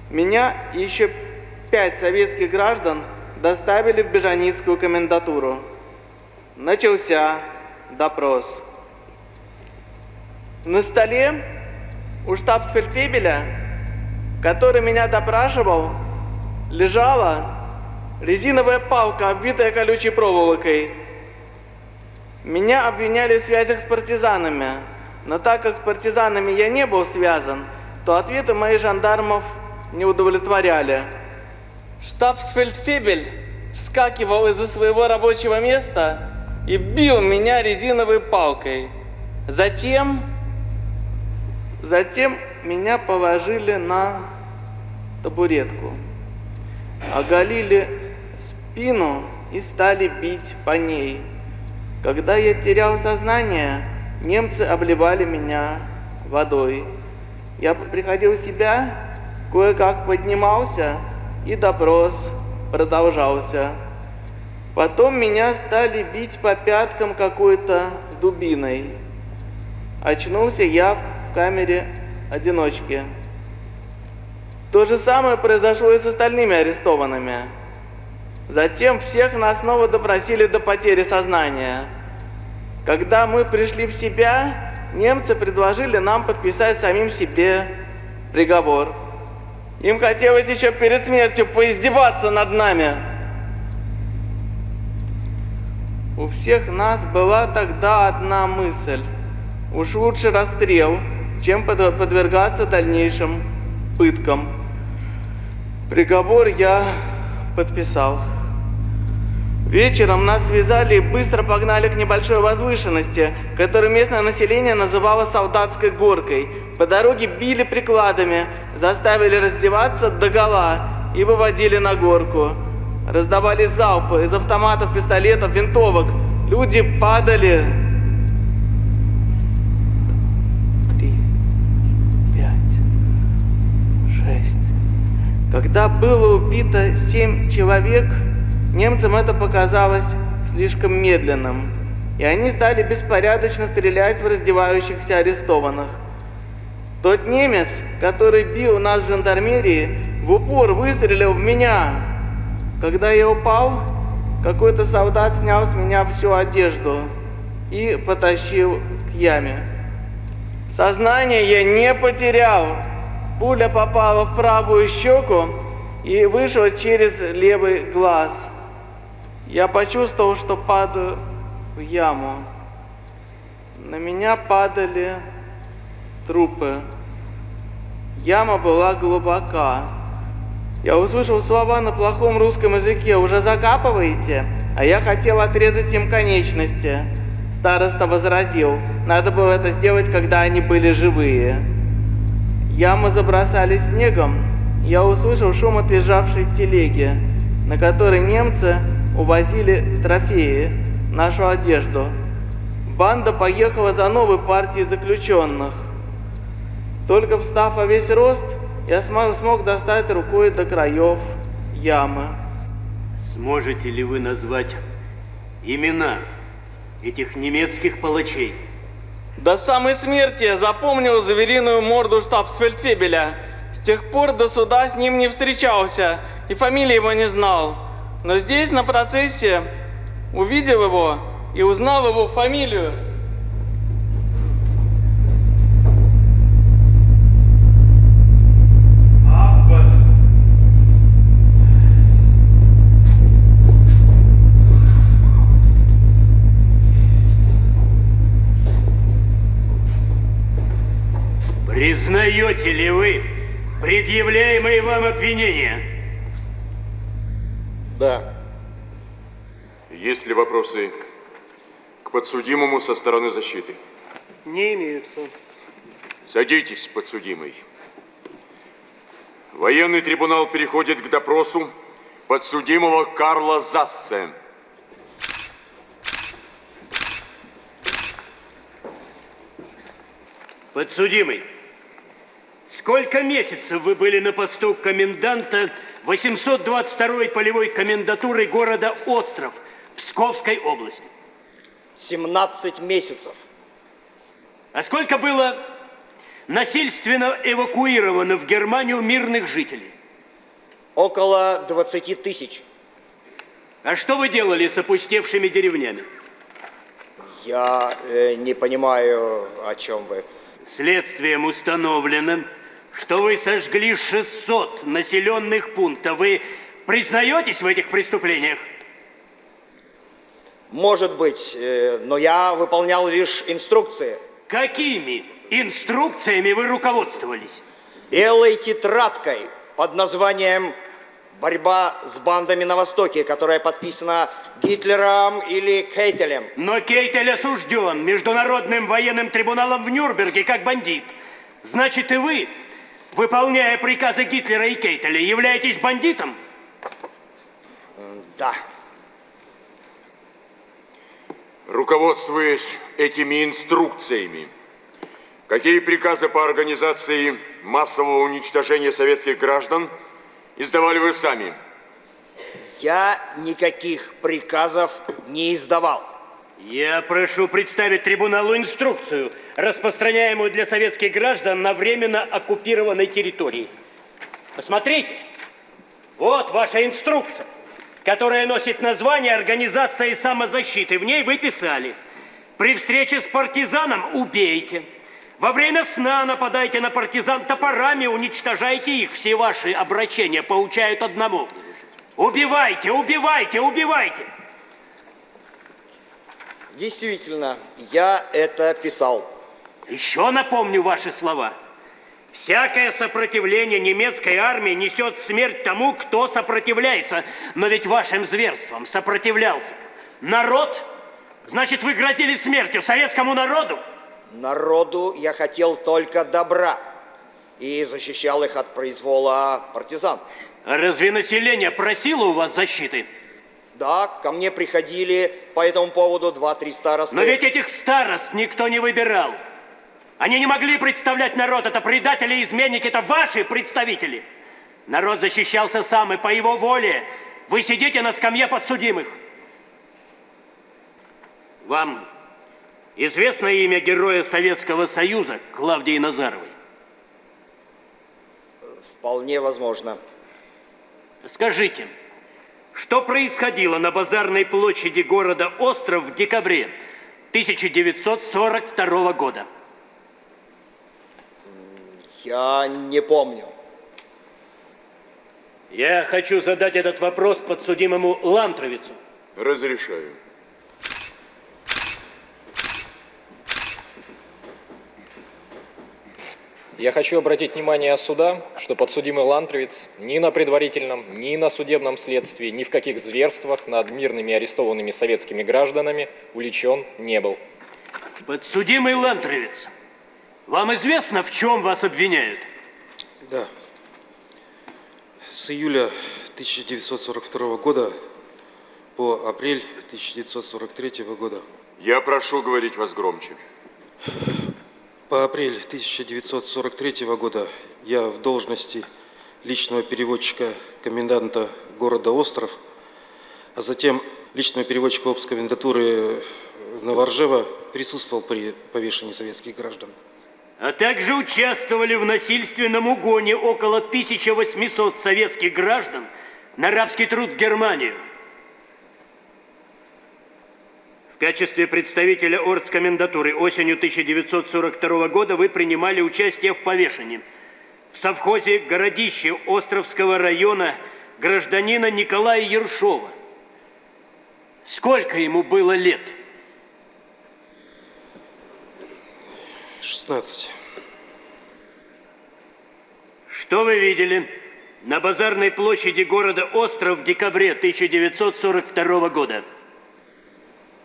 Меня и еще 5 советских граждан доставили в Бежаницкую комендатуру. Начался допрос. На столе у штабсфельдфебеля, который меня допрашивал, лежала резиновая палка, обвитая колючей проволокой. Меня обвиняли в связях с партизанами, но так как с партизанами я не был связан, то ответы моих жандармов не удовлетворяли. Штабсфельдфебель вскакивал из-за своего рабочего места и бил меня резиновой палкой. Затем меня положили на табуретку, оголили спину и стали бить по ней. Когда я терял сознание, немцы обливали меня водой. Я приходил в себя, кое-как поднимался, и допрос продолжался. Потом меня стали бить по пяткам какой-то дубиной. Очнулся я в камере одиночки. То же самое произошло и с остальными арестованными. Затем всех нас снова допросили до потери сознания. Когда мы пришли в себя, немцы предложили нам подписать самим себе приговор. Им хотелось еще перед смертью поиздеваться над нами. У всех нас была тогда одна мысль. Уж лучше расстрел, чем подвергаться дальнейшим пыткам. Приговор я подписал. Вечером нас связали и быстро погнали к небольшой возвышенности, которую местное население называло Солдатской горкой. По дороге били прикладами, заставили раздеваться догола и выводили на горку. Раздавались залпы из автоматов, пистолетов, винтовок. Люди падали. 3, 5, 6. Когда было убито 7 человек, немцам это показалось слишком медленным, и они стали беспорядочно стрелять в раздевающихся арестованных. Тот немец, который бил нас в жандармерии, в упор выстрелил в меня. Когда я упал, какой-то солдат снял с меня всю одежду и потащил к яме. Сознание я не потерял. Пуля попала в правую щеку и вышла через левый глаз. Я почувствовал, что падаю в яму. На меня падали трупы. Яма была глубока. Я услышал слова на плохом русском языке: «Уже закапываете?» А я хотел отрезать им конечности. Староста возразил: надо было это сделать, когда они были живые. Яму забросали снегом. Я услышал шум отъезжавшей телеги, на которой немцы увозили трофеи, нашу одежду. Банда поехала за новой партией заключенных. Только встав во весь рост, я смог достать рукой до краев ямы. Сможете ли вы назвать имена этих немецких палачей? До самой смерти я запомнил звериную морду штабсфельдфебеля. С тех пор до суда с ним не встречался и фамилии его не знал. Но здесь, на процессе, увидел его и узнал его фамилию. Признаете ли вы предъявляемые вам обвинения? Да. Есть ли вопросы к подсудимому со стороны защиты? Не имеются. Садитесь, подсудимый. Военный трибунал переходит к допросу подсудимого Карла Зассе. Подсудимый, сколько месяцев вы были на посту коменданта 822-й полевой комендатуры города Остров Псковской области? 17 месяцев. А сколько было насильственно эвакуировано в Германию мирных жителей? Около 20 тысяч. А что вы делали с опустевшими деревнями? Я не понимаю, о чем вы. Следствием установлено, что вы сожгли 600 населенных пунктов. Вы признаетесь в этих преступлениях? Может быть, но я выполнял лишь инструкции. Какими инструкциями вы руководствовались? Белой тетрадкой под названием «Борьба с бандами на Востоке», которая подписана Гитлером или Кейтелем. Но Кейтель осужден Международным военным трибуналом в Нюрнберге как бандит. Значит, и вы, выполняя приказы Гитлера и Кейтеля, являетесь бандитом? Да. Руководствуясь этими инструкциями, какие приказы по организации массового уничтожения советских граждан издавали вы сами? Я никаких приказов не издавал. Я прошу представить трибуналу инструкцию, распространяемую для советских граждан на временно оккупированной территории. Посмотрите, вот ваша инструкция, которая носит название «Организация самозащиты». В ней вы писали: при встрече с партизаном убейте, во время сна нападайте на партизан топорами, уничтожайте их. Все ваши обращения поучают одному: убивайте, убивайте, убивайте. Действительно, я это писал. Еще напомню ваши слова. Всякое сопротивление немецкой армии несет смерть тому, кто сопротивляется. Но ведь вашим зверством сопротивлялся народ. Значит, вы грозили смертью советскому народу? Народу я хотел только добра и защищал их от произвола партизан. А разве население просило у вас защиты? Да, ко мне приходили по этому поводу 2-3 старосты. Но ведь этих старост никто не выбирал. Они не могли представлять народ. Это предатели и изменники, это ваши представители. Народ защищался сам и по его воле. Вы сидите на скамье подсудимых. Вам известно имя героя Советского Союза Клавдии Назаровой? Вполне возможно. Скажите, что происходило на базарной площади города Остров в декабре 1942 года? Я не помню. Я хочу задать этот вопрос подсудимому Лантровицу. Разрешаю. Я хочу обратить внимание суда, что подсудимый Лантровиц ни на предварительном, ни на судебном следствии, ни в каких зверствах над мирными арестованными советскими гражданами уличен не был. Подсудимый Лантровиц, вам известно, в чем вас обвиняют? Да. С июля 1942 года по апрель 1943 года. Я прошу говорить вас громче. По апрель 1943 года я в должности личного переводчика коменданта города Остров, а затем личного переводчика обскомендатуры Новоржева присутствовал при повешении советских граждан. А также участвовали в насильственном угоне около 1800 советских граждан на рабский труд в Германию. В качестве представителя оргкомендатуры осенью 1942 года вы принимали участие в повешении в совхозе Городище Островского района гражданина Николая Ершова. Сколько ему было лет? 16. Что вы видели на базарной площади города Остров в декабре 1942 года?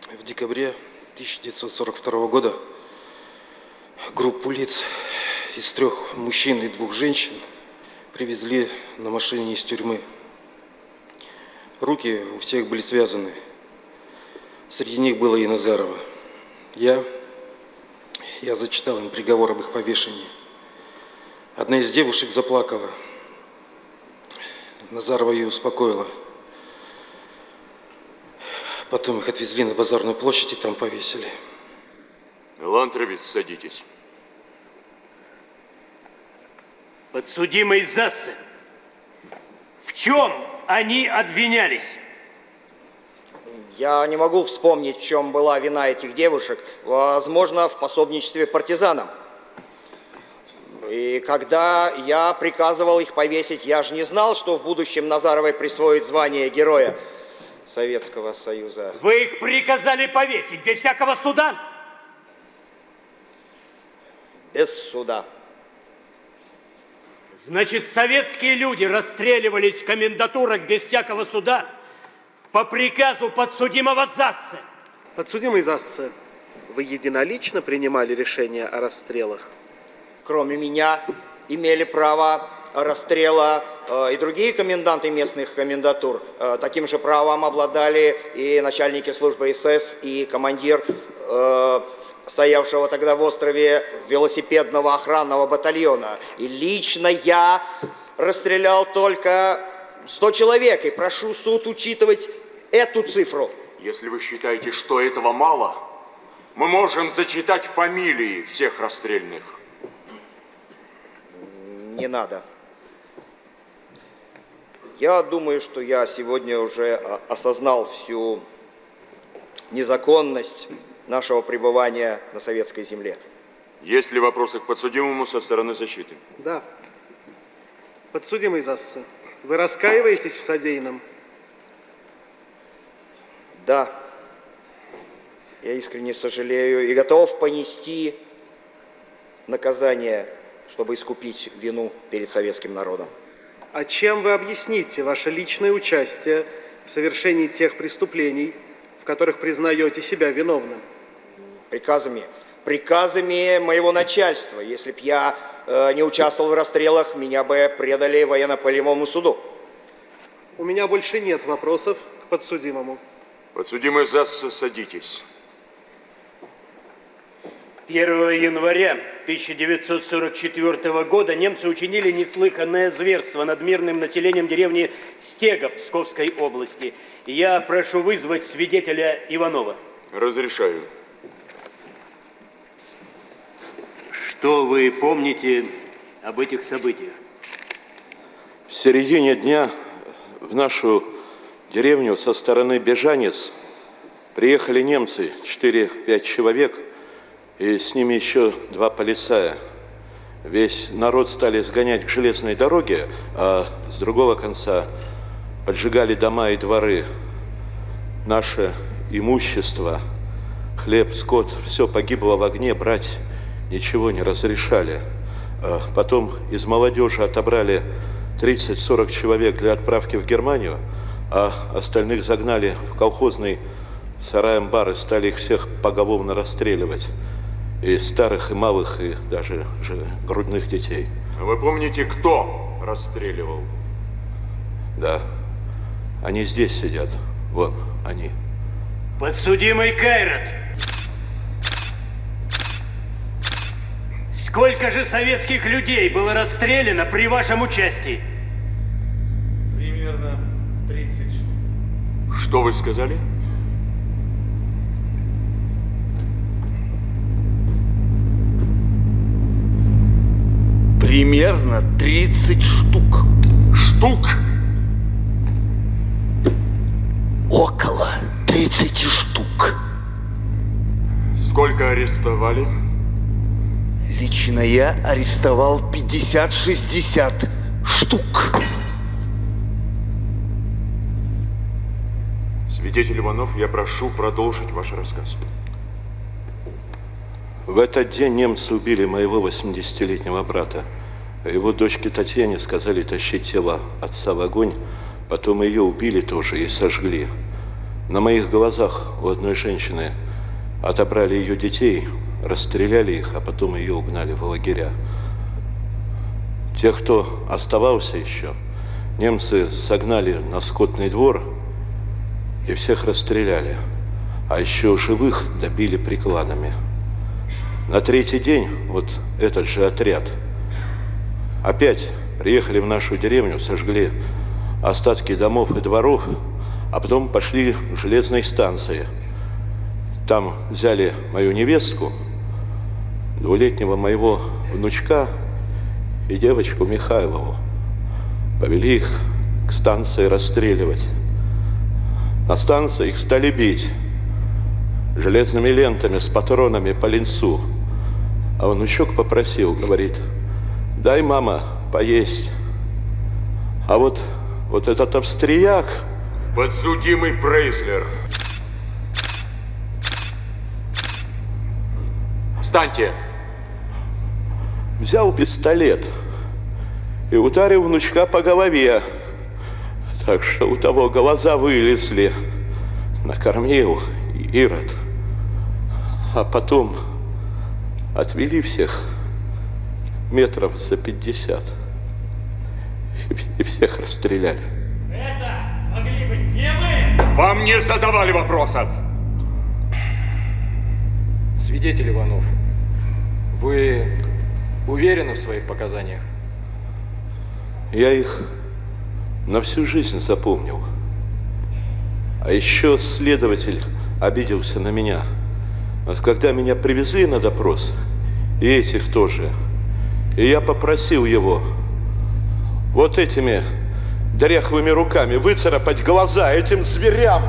В декабре 1942 года группу лиц из 3 мужчин и 2 женщин привезли на машине из тюрьмы. Руки у всех были связаны. Среди них было и Назарова. Я зачитал им приговор об их повешении. Одна из девушек заплакала. Назарова ее успокоила. Потом их отвезли на базарную площадь и там повесили. Лантровиц, садитесь. Подсудимый Зассе, в чем они обвинялись? Я не могу вспомнить, в чем была вина этих девушек. Возможно, в пособничестве партизанам. И когда я приказывал их повесить, я же не знал, что в будущем Назаровой присвоит звание героя Советского Союза. Вы их приказали повесить без всякого суда? Без суда. Значит, советские люди расстреливались в комендатурах без всякого суда по приказу подсудимого Зассе. Подсудимый Зассе, вы единолично принимали решение о расстрелах? Кроме меня имели право расстрела и другие коменданты местных комендатур. Таким же правом обладали и начальники службы СС, и командир стоявшего тогда в острове велосипедного охранного батальона. И лично я расстрелял только 100 человек. И прошу суд учитывать эту цифру. Если вы считаете, что этого мало, мы можем зачитать фамилии всех расстрелянных. Не надо. Я думаю, что я сегодня уже осознал всю незаконность нашего пребывания на советской земле. Есть ли вопросы к подсудимому со стороны защиты? Да. Подсудимый Засса, вы раскаиваетесь в содеянном? Да. Я искренне сожалею и готов понести наказание, чтобы искупить вину перед советским народом. А чем вы объясните ваше личное участие в совершении тех преступлений, в которых признаете себя виновным? Приказами моего начальства. Если б я не участвовал в расстрелах, меня бы предали военно-полевому суду. У меня больше нет вопросов к подсудимому. Подсудимый Засса, садитесь. 1 января 1944 года немцы учинили неслыханное зверство над мирным населением деревни Стега Псковской области. Я прошу вызвать свидетеля Иванова. Разрешаю. Что вы помните об этих событиях? В середине дня в нашу деревню со стороны Бежанец приехали немцы, 4-5 человек, и с ними еще 2 полицая. Весь народ стали сгонять к железной дороге, а с другого конца поджигали дома и дворы. Наше имущество, хлеб, скот, все погибло в огне, брать ничего не разрешали. Потом из молодежи отобрали 30-40 человек для отправки в Германию, а остальных загнали в колхозный сарай-амбар и стали их всех поголовно расстреливать. И старых, и малых, и даже грудных детей. А вы помните, кто расстреливал? Да. Они здесь сидят. Вон они. Подсудимый Кайрат. Сколько же советских людей было расстреляно при вашем участии? Примерно 30. Что вы сказали? Примерно 30 штук. Штук? Около 30 штук. Сколько арестовали? Лично я арестовал 50-60 штук. Свидетель Иванов, я прошу продолжить ваш рассказ. В этот день немцы убили моего 80-летнего брата. Его дочке Татьяне сказали тащить тело отца в огонь, потом ее убили тоже и сожгли. На моих глазах у одной женщины отобрали ее детей, расстреляли их, а потом ее угнали в лагеря. Тех, кто оставался еще, немцы согнали на скотный двор и всех расстреляли, а еще живых добили прикладами. На 3-й день вот этот же отряд опять приехали в нашу деревню, сожгли остатки домов и дворов, а потом пошли к железной станции. Там взяли мою невестку, 2-летнего моего внучка и девочку Михайлову. Повели их к станции расстреливать. На станции их стали бить железными лентами с патронами по линцу. А внучок попросил, говорит: дай, мама, поесть. А вот этот австрияк... Подсудимый Прейслер. Встаньте. Взял пистолет и ударил внучка по голове, так что у того глаза вылезли. Накормил Ирод. А потом отвели всех метров за 50 и всех расстреляли. Это могли быть не вы! Вам не задавали вопросов! Свидетель Иванов, вы уверены в своих показаниях? Я их на всю жизнь запомнил. А еще следователь обиделся на меня. Вот когда меня привезли на допрос, и этих тоже, и я попросил его вот этими дряхлыми руками выцарапать глаза этим зверям.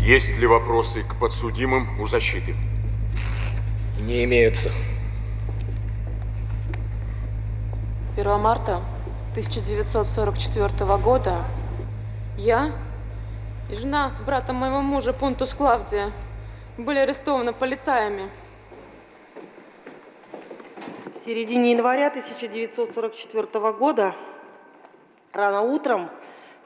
Есть ли вопросы к подсудимым у защиты? Не имеются. 1 марта 1944 года я и жена брата моего мужа Пунтус Клавдия были арестованы полицаями. В середине января 1944 года рано утром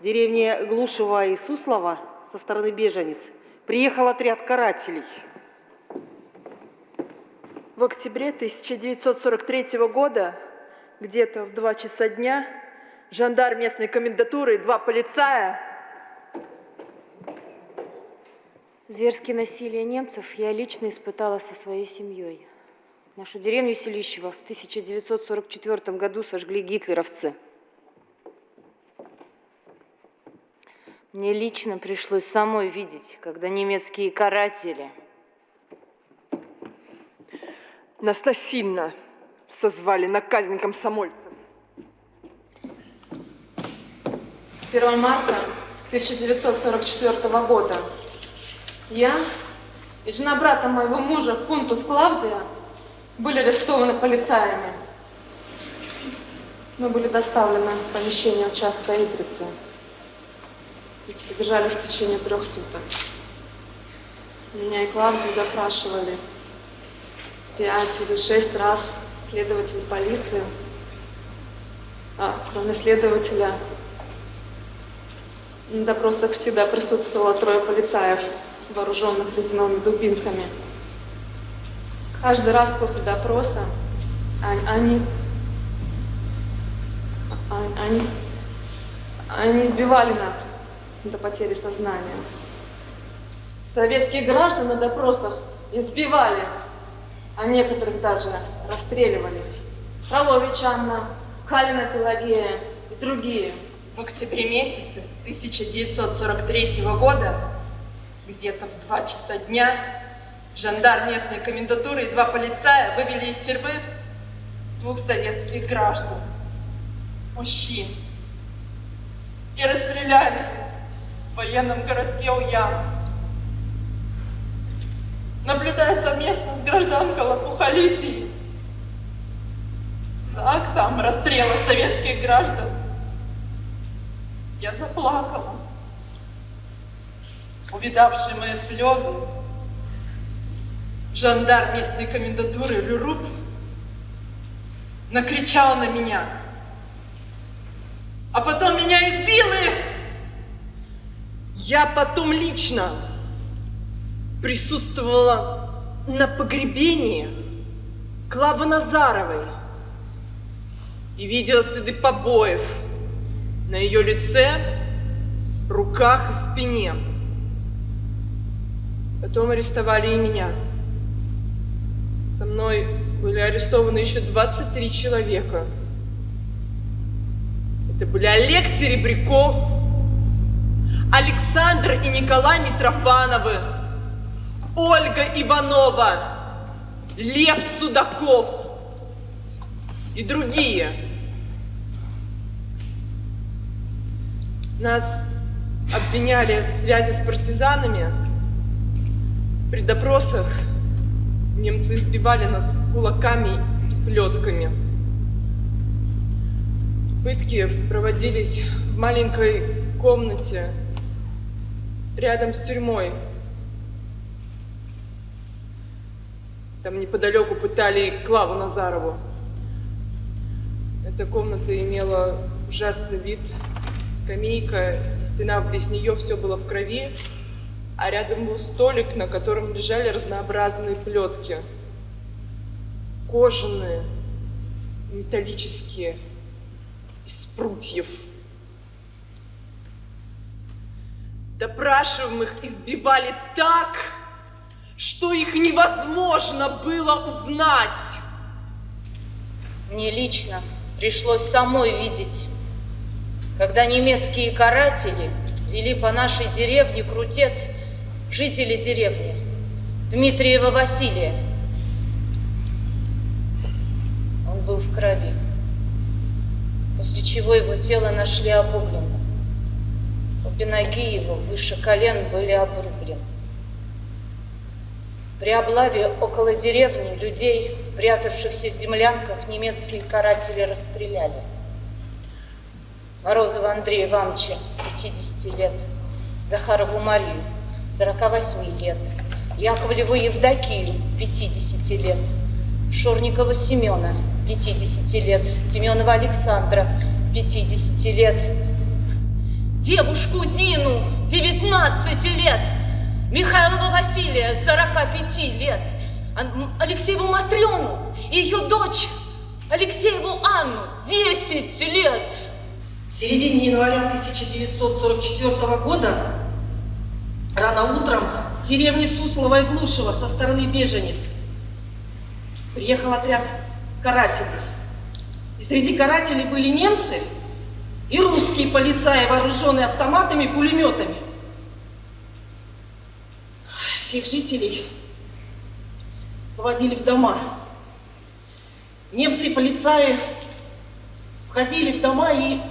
в деревне Глушево и Суслово со стороны беженец приехал отряд карателей. В октябре 1943 года, где-то в 2 часа дня, жандарм местной комендатуры и 2 полицая. Зверские насилия немцев я лично испытала со своей семьей. Нашу деревню Селищево в 1944 году сожгли гитлеровцы. Мне лично пришлось самой видеть, когда немецкие каратели Нас насильно созвали на казнь комсомольцев. 1 марта 1944 года я и жена брата моего мужа Пунтус Клавдия были арестованы полицаями. Мы были доставлены в помещение участка Идрицы и содержались в течение 3 суток. Меня и Клавдию допрашивали 5 или 6 раз следователь полиции. Кроме следователя, на допросах всегда присутствовало 3 полицаев, вооруженных резиновыми дубинками. Каждый раз после допроса они избивали нас до потери сознания. Советских граждан на допросах избивали, а некоторых даже расстреливали. Фролович Анна, Калина Пелагея и другие. В октябре месяце 1943 года, где-то в 2 часа дня, жандарм местной комендатуры и 2 полицая вывели из тюрьмы 2 советских граждан, мужчин, и расстреляли в военном городке Уян. Наблюдая совместно с гражданкой Лопуха Лидией за актом расстрела советских граждан, я заплакала. Увидавший мои слезы, жандарм местной комендатуры Рюруп накричал на меня, а потом меня избили. Я потом лично присутствовала на погребении Клавы Назаровой и видела следы побоев на ее лице, руках и спине. Потом арестовали и меня. Со мной были арестованы еще 23 человека. Это были Олег Серебряков, Александр и Николай Митрофановы, Ольга Иванова, Лев Судаков и другие. Нас обвиняли в связи с партизанами. При допросах немцы избивали нас кулаками и плетками. Пытки проводились в маленькой комнате рядом с тюрьмой. Там неподалеку пытали Клаву Назарову. Эта комната имела ужасный вид. Скамейка, стена вблизи нее, все было в крови, а рядом был столик, на котором лежали разнообразные плетки. Кожаные, металлические, из прутьев. Допрашиваемых избивали так, что их невозможно было узнать. Мне лично пришлось самой видеть, когда немецкие каратели вели по нашей деревне крутец жители деревни Дмитриева Василия. Он был в крови, после чего его тело нашли обугленным. Обе ноги его выше колен были обрублены. При облаве около деревни людей, прятавшихся в землянках, немецкие каратели расстреляли. Морозова Андрея Ивановича, 50 лет, Захарову Марию, 48 лет, Яковлеву Евдокию, 50 лет, Шорникова Семена, 50 лет, Семенова Александра, 50 лет, девушку Зину, 19 лет, Михайлова Василия, 45 лет, Алексееву Матрёну и ее дочь Алексееву Анну, 10 лет. В середине января 1944 года рано утром в деревне Суслово и Глушево со стороны Беженец приехал отряд карателей. И среди карателей были немцы и русские полицаи, вооруженные автоматами и пулеметами. Всех жителей заводили в дома. Немцы и полицаи входили в дома и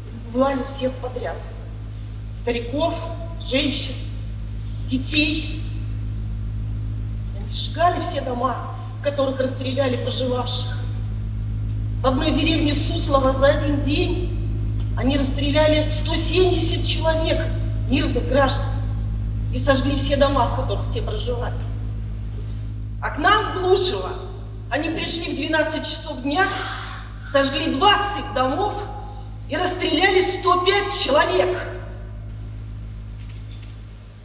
сбивали всех подряд. Стариков, женщин, детей. Они сжигали все дома, в которых расстреляли проживавших. В одной деревне Суслово за один день они расстреляли 170 человек, мирных граждан, и сожгли все дома, в которых те проживали. А к нам в Глушево они пришли в 12 часов дня, сожгли 20 домов и расстреляли 105 человек.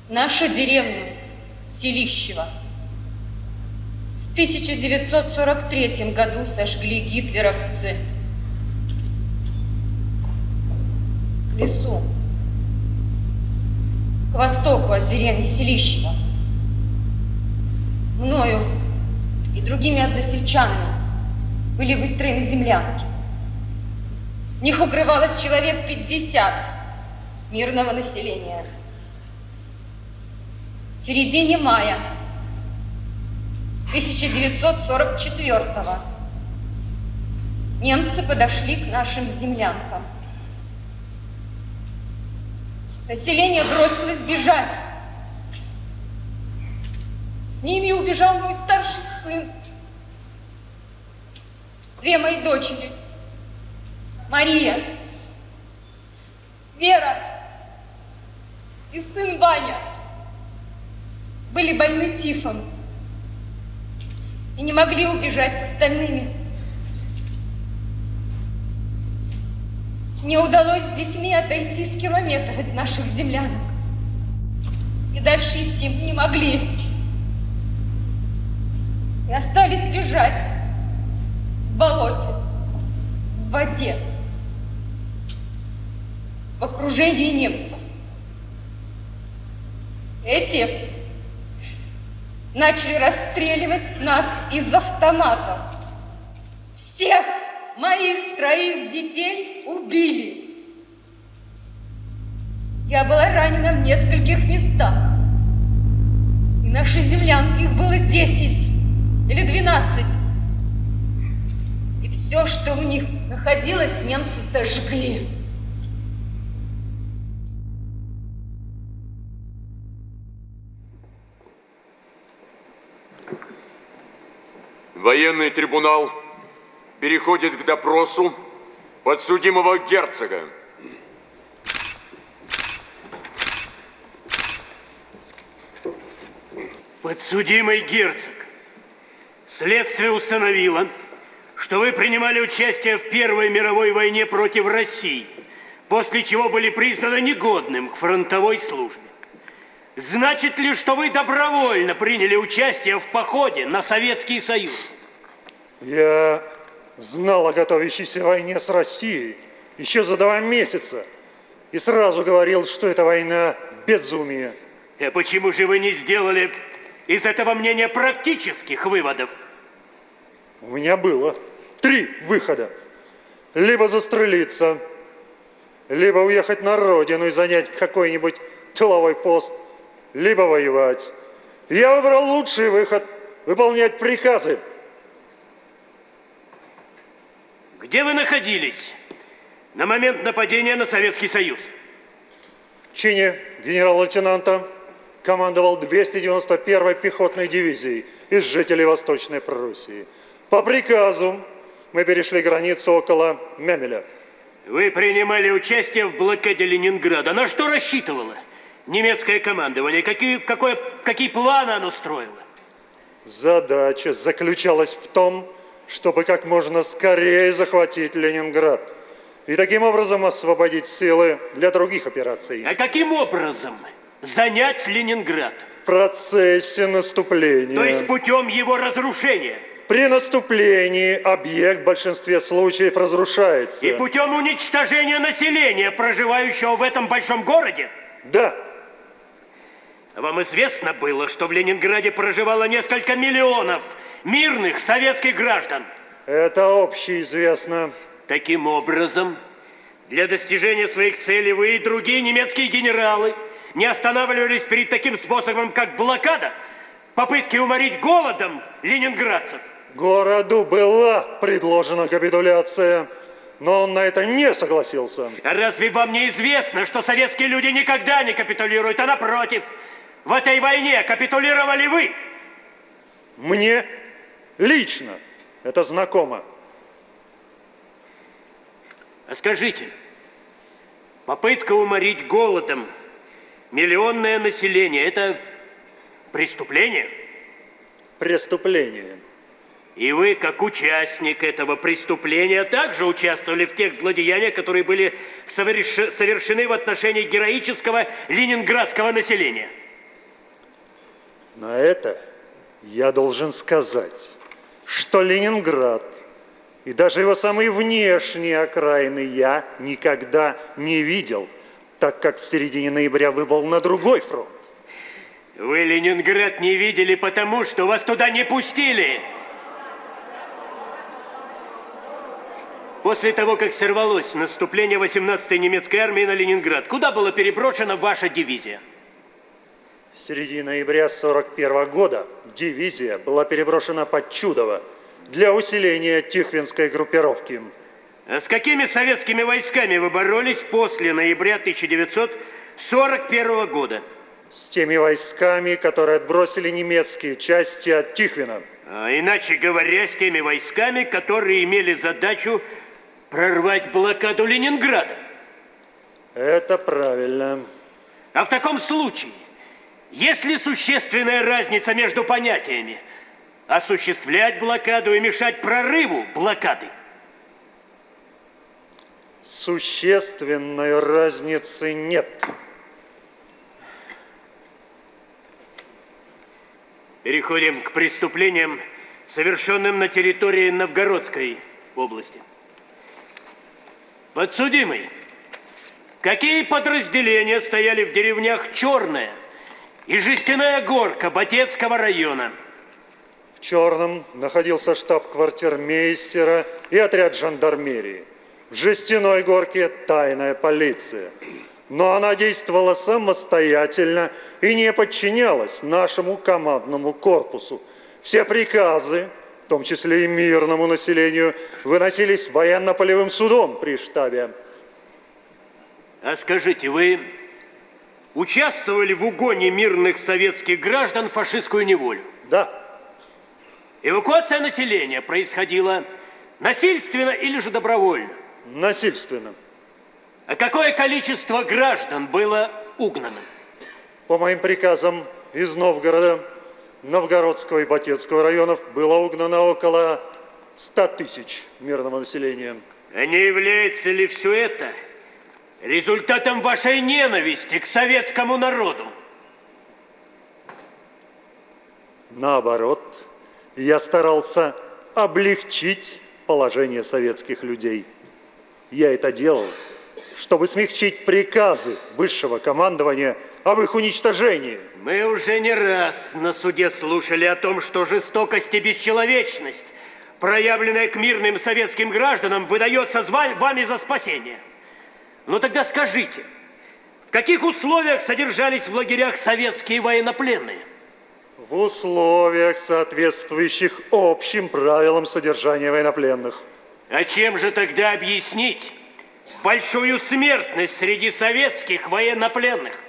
Нашу деревню Селищево в 1943 году сожгли гитлеровцы. В лесу, к востоку от деревни Селищево, мною и другими односельчанами были выстроены землянки. В них укрывалось человек 50 мирного населения. В середине мая 1944-го немцы подошли к нашим землянкам. Население бросилось бежать. С ними убежал мой старший сын, две мои дочери, Мария, Вера и сын Ваня. Были больны тифом и не могли убежать с остальными. Мне удалось с детьми отойти с километра от наших землянок. И дальше идти мы не могли. И остались лежать в болоте, в воде, в окружении немцев. Эти начали расстреливать нас из автоматов. Всех моих 3 детей убили. Я была ранена в нескольких местах. И наши землянки, их было 10 или 12. И все, что в них находилось, немцы сожгли. Военный трибунал переходит к допросу подсудимого герцога. Подсудимый герцог, следствие установило, что вы принимали участие в Первой мировой войне против России, после чего были признаны негодным к фронтовой службе. Значит ли, что вы добровольно приняли участие в походе на Советский Союз? Я знал о готовящейся войне с Россией еще за 2 месяца и сразу говорил, что эта война безумие. И почему же вы не сделали из этого мнения практических выводов? У меня было 3 выхода. Либо застрелиться, либо уехать на родину и занять какой-нибудь тыловой пост, либо воевать. Я выбрал лучший выход – выполнять приказы. Где вы находились на момент нападения на Советский Союз? В чине генерал-лейтенанта командовал 291-й пехотной дивизией из жителей Восточной Пруссии. По приказу мы перешли границу около Мемеля. Вы принимали участие в блокаде Ленинграда. На что рассчитывало немецкое командование? Какие планы оно строило? Задача заключалась в том, чтобы как можно скорее захватить Ленинград и таким образом освободить силы для других операций. А каким образом занять Ленинград? В процессе наступления. То есть путем его разрушения? При наступлении объект в большинстве случаев разрушается. И путем уничтожения населения, проживающего в этом большом городе? Да. Вам известно было, что в Ленинграде проживало несколько миллионов мирных советских граждан? Это общеизвестно. Таким образом, для достижения своих целей вы и другие немецкие генералы не останавливались перед таким способом, как блокада, попытки уморить голодом ленинградцев? Городу была предложена капитуляция, но он на это не согласился. А разве вам не известно, что советские люди никогда не капитулируют, а напротив, в этой войне капитулировали вы? Мне лично это знакомо. А скажите, попытка уморить голодом миллионное население – это преступление? Преступление. И вы, как участник этого преступления, также участвовали в тех злодеяниях, которые были совершены в отношении героического ленинградского населения? На это я должен сказать, что Ленинград и даже его самые внешние окраины я никогда не видел, так как в середине ноября выбыл на другой фронт. Вы Ленинград не видели потому, что вас туда не пустили. После того, как сорвалось наступление 18-й немецкой армии на Ленинград, куда была переброшена ваша дивизия? В середине ноября 1941 года дивизия была переброшена под Чудово для усиления Тихвинской группировки. А с какими советскими войсками вы боролись после ноября 1941 года? С теми войсками, которые отбросили немецкие части от Тихвина. А иначе говоря, с теми войсками, которые имели задачу прорвать блокаду Ленинграда. Это правильно. А в таком случае, есть ли существенная разница между понятиями осуществлять блокаду и мешать прорыву блокады? Существенной разницы нет. Переходим к преступлениям, совершенным на территории Новгородской области. Подсудимый, какие подразделения стояли в деревнях Черная и Жестяная Горка Батецкого района? В Черном находился штаб-квартирмейстера и отряд жандармерии. В Жестяной Горке тайная полиция. Но она действовала самостоятельно и не подчинялась нашему командному корпусу. Все приказы, в том числе и мирному населению, выносились военно-полевым судом при штабе. А скажите, вы участвовали в угоне мирных советских граждан в фашистскую неволю? Да. Эвакуация населения происходила насильственно или же добровольно? Насильственно. А какое количество граждан было угнано? По моим приказам из Новгорода, Новгородского и Батецкого районов было угнано около 100 тысяч мирного населения. А не является ли все это результатом вашей ненависти к советскому народу? Наоборот, я старался облегчить положение советских людей. Я это делал, чтобы смягчить приказы высшего командования об их уничтожении. Мы уже не раз на суде слушали о том, что жестокость и бесчеловечность проявленное к мирным советским гражданам, выдается вами за спасение. Но тогда скажите, в каких условиях содержались в лагерях советские военнопленные? В условиях, соответствующих общим правилам содержания военнопленных. А чем же тогда объяснить большую смертность среди советских военнопленных?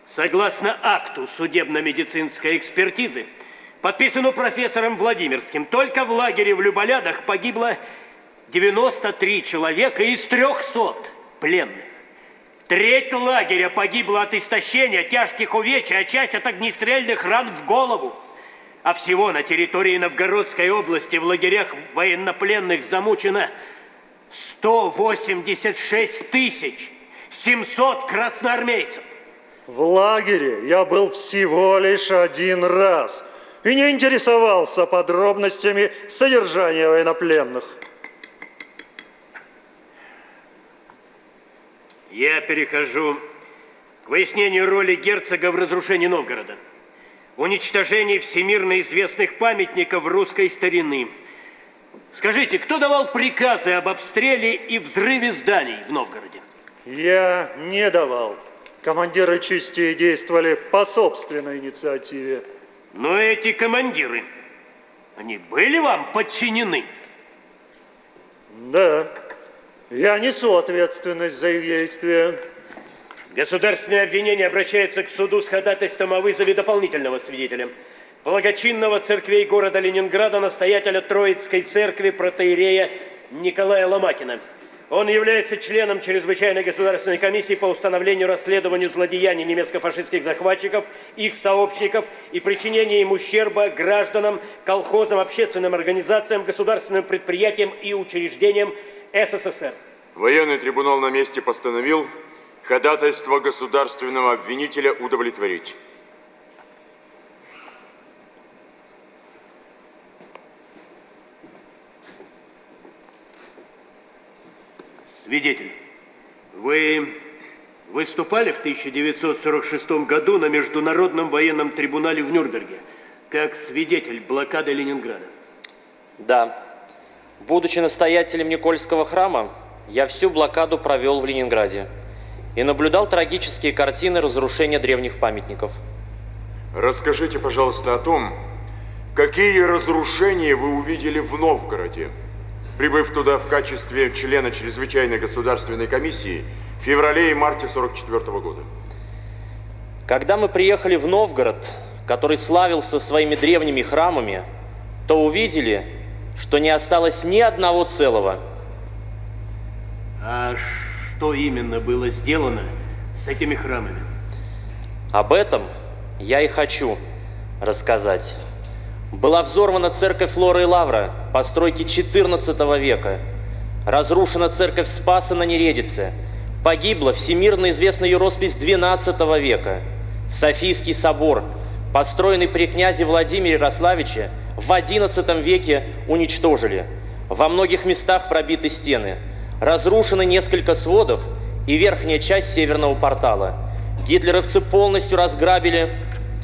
Согласно акту судебно-медицинской экспертизы, подписанному профессором Владимирским, только в лагере в Люболядах погибло 93 человека из 300 пленных. Треть лагеря погибла от истощения, тяжких увечий, а часть от огнестрельных ран в голову. А всего на территории Новгородской области в лагерях военнопленных замучено 186 700 красноармейцев. В лагере я был всего лишь один раз и не интересовался подробностями содержания военнопленных. Я перехожу к выяснению роли герцога в разрушении Новгорода, уничтожении всемирно известных памятников русской старины. Скажите, кто давал приказы об обстреле и взрыве зданий в Новгороде? Я не давал. Командиры частей действовали по собственной инициативе. Но эти командиры, они были вам подчинены? Да. Я несу ответственность за их действия. Государственное обвинение обращается к суду с ходатайством о вызове дополнительного свидетеля, благочинного церквей города Ленинграда, настоятеля Троицкой церкви протоиерея Николая Ломакина. Он является членом Чрезвычайной государственной комиссии по установлению расследованию злодеяний немецко-фашистских захватчиков, их сообщников и причинения им ущерба гражданам, колхозам, общественным организациям, государственным предприятиям и учреждениям СССР. Военный трибунал на месте постановил ходатайство государственного обвинителя удовлетворить. Свидетель, вы выступали в 1946 году на Международном военном трибунале в Нюрнберге как свидетель блокады Ленинграда? Да. Будучи настоятелем Никольского храма, я всю блокаду провел в Ленинграде и наблюдал трагические картины разрушения древних памятников. Расскажите, пожалуйста, о том, какие разрушения вы увидели в Новгороде, прибыв туда в качестве члена Чрезвычайной государственной комиссии в феврале и марте 1944 года. Когда мы приехали в Новгород, который славился своими древними храмами, то увидели, что не осталось ни одного целого. А что именно было сделано с этими храмами? Об этом я и хочу рассказать. Была взорвана церковь Флоры и Лавра постройки XIV века. Разрушена церковь Спаса на Нередице. Погибла всемирно известная ее роспись XII века. Софийский собор, построенный при князе Владимире Ярославиче, в XI веке уничтожили. Во многих местах пробиты стены. Разрушены несколько сводов и верхняя часть северного портала. Гитлеровцы полностью разграбили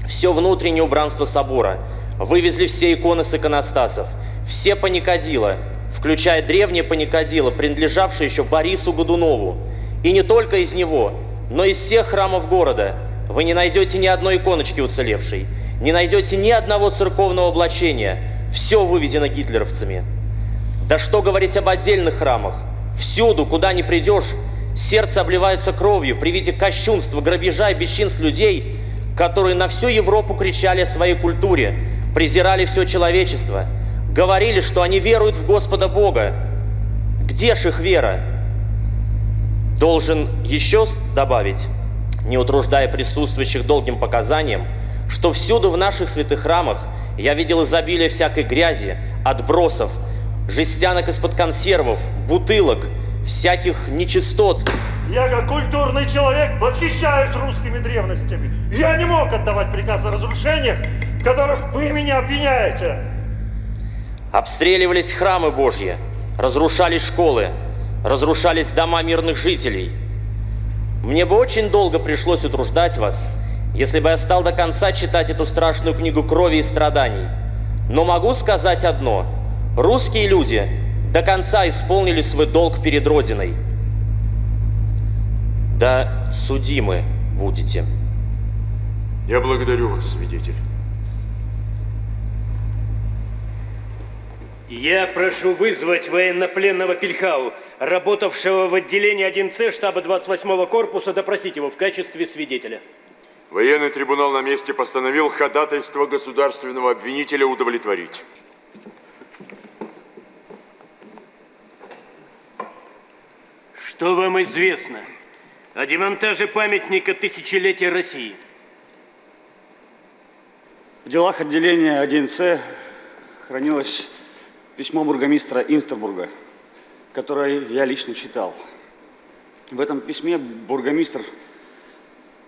все внутреннее убранство собора. Вывезли все иконы с иконостасов, все паникадила, включая древнее паникадило, принадлежавшее еще Борису Годунову. И не только из него, но из всех храмов города вы не найдете ни одной иконочки уцелевшей, не найдете ни одного церковного облачения. Все вывезено гитлеровцами. Да что говорить об отдельных храмах. Всюду, куда ни придешь, сердце обливается кровью при виде кощунства, грабежа и бесчинств людей, которые на всю Европу кричали о своей культуре, презирали все человечество, говорили, что они веруют в Господа Бога. Где ж их вера? Должен еще добавить, не утруждая присутствующих долгим показанием, что всюду в наших святых храмах я видел изобилие всякой грязи, отбросов, жестянок из-под консервов, бутылок, всяких нечистот. Я, как культурный человек, восхищаюсь русскими древностями. Я не мог отдавать приказ о разрушениях, в которых вы меня обвиняете. Обстреливались храмы Божьи, разрушались школы, разрушались дома мирных жителей. Мне бы очень долго пришлось утруждать вас, если бы я стал до конца читать эту страшную книгу крови и страданий. Но могу сказать одно. Русские люди до конца исполнили свой долг перед Родиной. Да судимы будете. Я благодарю вас, свидетель. Я прошу вызвать военнопленного Пельхау, работавшего в отделении 1С штаба 28-го корпуса, допросить его в качестве свидетеля. Военный трибунал на месте постановил ходатайство государственного обвинителя удовлетворить. Что вам известно о демонтаже памятника тысячелетия России? В делах отделения 1С хранилось письмо бургомистра Инстербурга, которое я лично читал. В этом письме бургомистр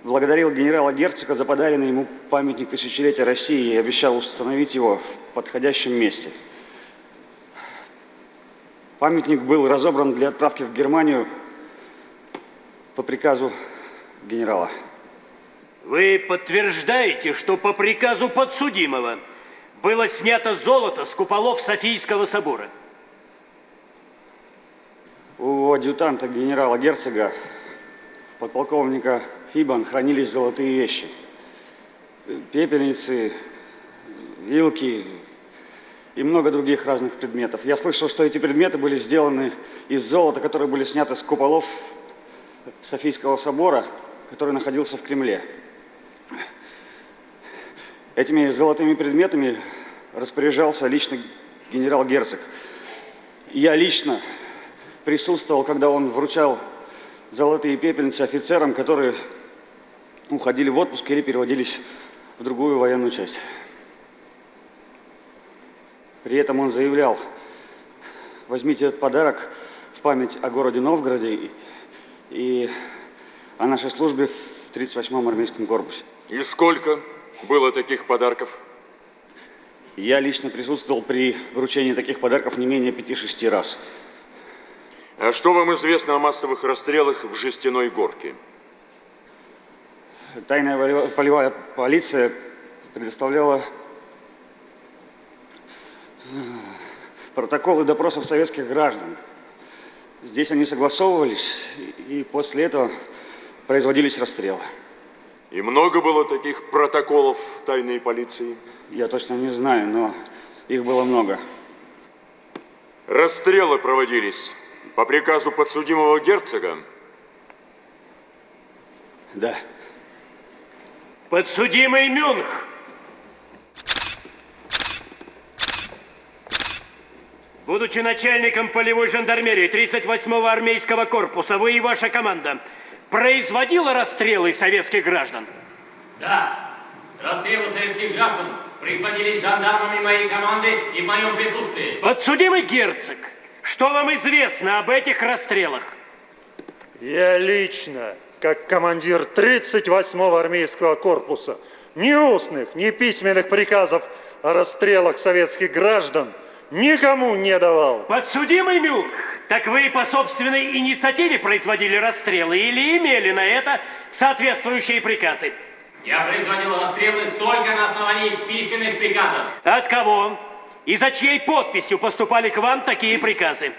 благодарил генерала Герцога за подаренный ему памятник тысячелетия России и обещал установить его в подходящем месте. Памятник был разобран для отправки в Германию по приказу генерала. Вы подтверждаете, что по приказу подсудимого было снято золото с куполов Софийского собора? У адъютанта генерала Герцога, подполковника Фибан, хранились золотые вещи. Пепельницы, вилки и много других разных предметов. Я слышал, что эти предметы были сделаны из золота, которые были сняты с куполов Софийского собора, который находился в Кремле. Этими золотыми предметами распоряжался лично генерал Герцог. Я лично присутствовал, когда он вручал золотые пепельницы офицерам, которые уходили в отпуск или переводились в другую военную часть. При этом он заявлял: возьмите этот подарок в память о городе Новгороде и о нашей службе в 38-м армейском корпусе. И сколько было таких подарков? Я лично присутствовал при вручении таких подарков не менее 5-6 раз. А что вам известно о массовых расстрелах в Жестяной Горке? Тайная полевая полиция предоставляла протоколы допросов советских граждан. Здесь они согласовывались, и после этого производились расстрелы. И много было таких протоколов тайной полиции? Я точно не знаю, но их было много. Расстрелы проводились по приказу подсудимого Герцога? Да. Подсудимый Мюнх. Будучи начальником полевой жандармерии 38-го армейского корпуса, вы и ваша команда производила расстрелы советских граждан? Да, расстрелы советских граждан производились жандармами моей команды и в моем присутствии. Подсудимый Герцог, что вам известно об этих расстрелах? Я лично, как командир 38-го армейского корпуса, ни устных, ни письменных приказов о расстрелах советских граждан никому не давал. Подсудимый Мюнх, так вы по собственной инициативе производили расстрелы или имели на это соответствующие приказы? Я производил расстрелы только на основании письменных приказов. От кого и за чьей подписью поступали к вам такие приказы?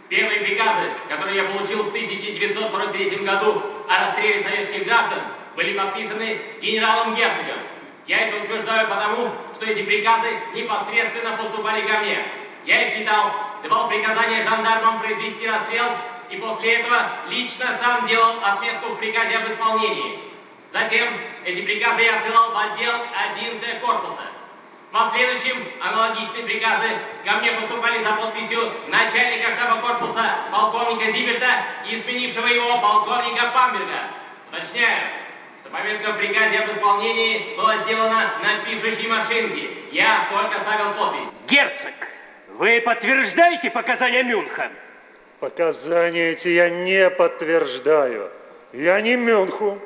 Первые приказы, которые я получил в 1943 году о расстреле советских граждан, были подписаны генералом Герцогом. Я это утверждаю потому, что эти приказы непосредственно поступали ко мне. Я их читал, давал приказания жандармам произвести расстрел и после этого лично сам делал отметку в приказе об исполнении. Затем эти приказы я отсылал в отдел 1С корпуса. В последующем аналогичные приказы ко мне поступали за подписью начальника штаба корпуса полковника Зиберта и сменившего его полковника Памберга. Уточняю, что пометка в приказе об исполнении была сделана на пишущей машинке. Я только ставил подпись. Герцог, вы подтверждаете показания Мюнха? Показания эти я не подтверждаю. Я ни Мюнху,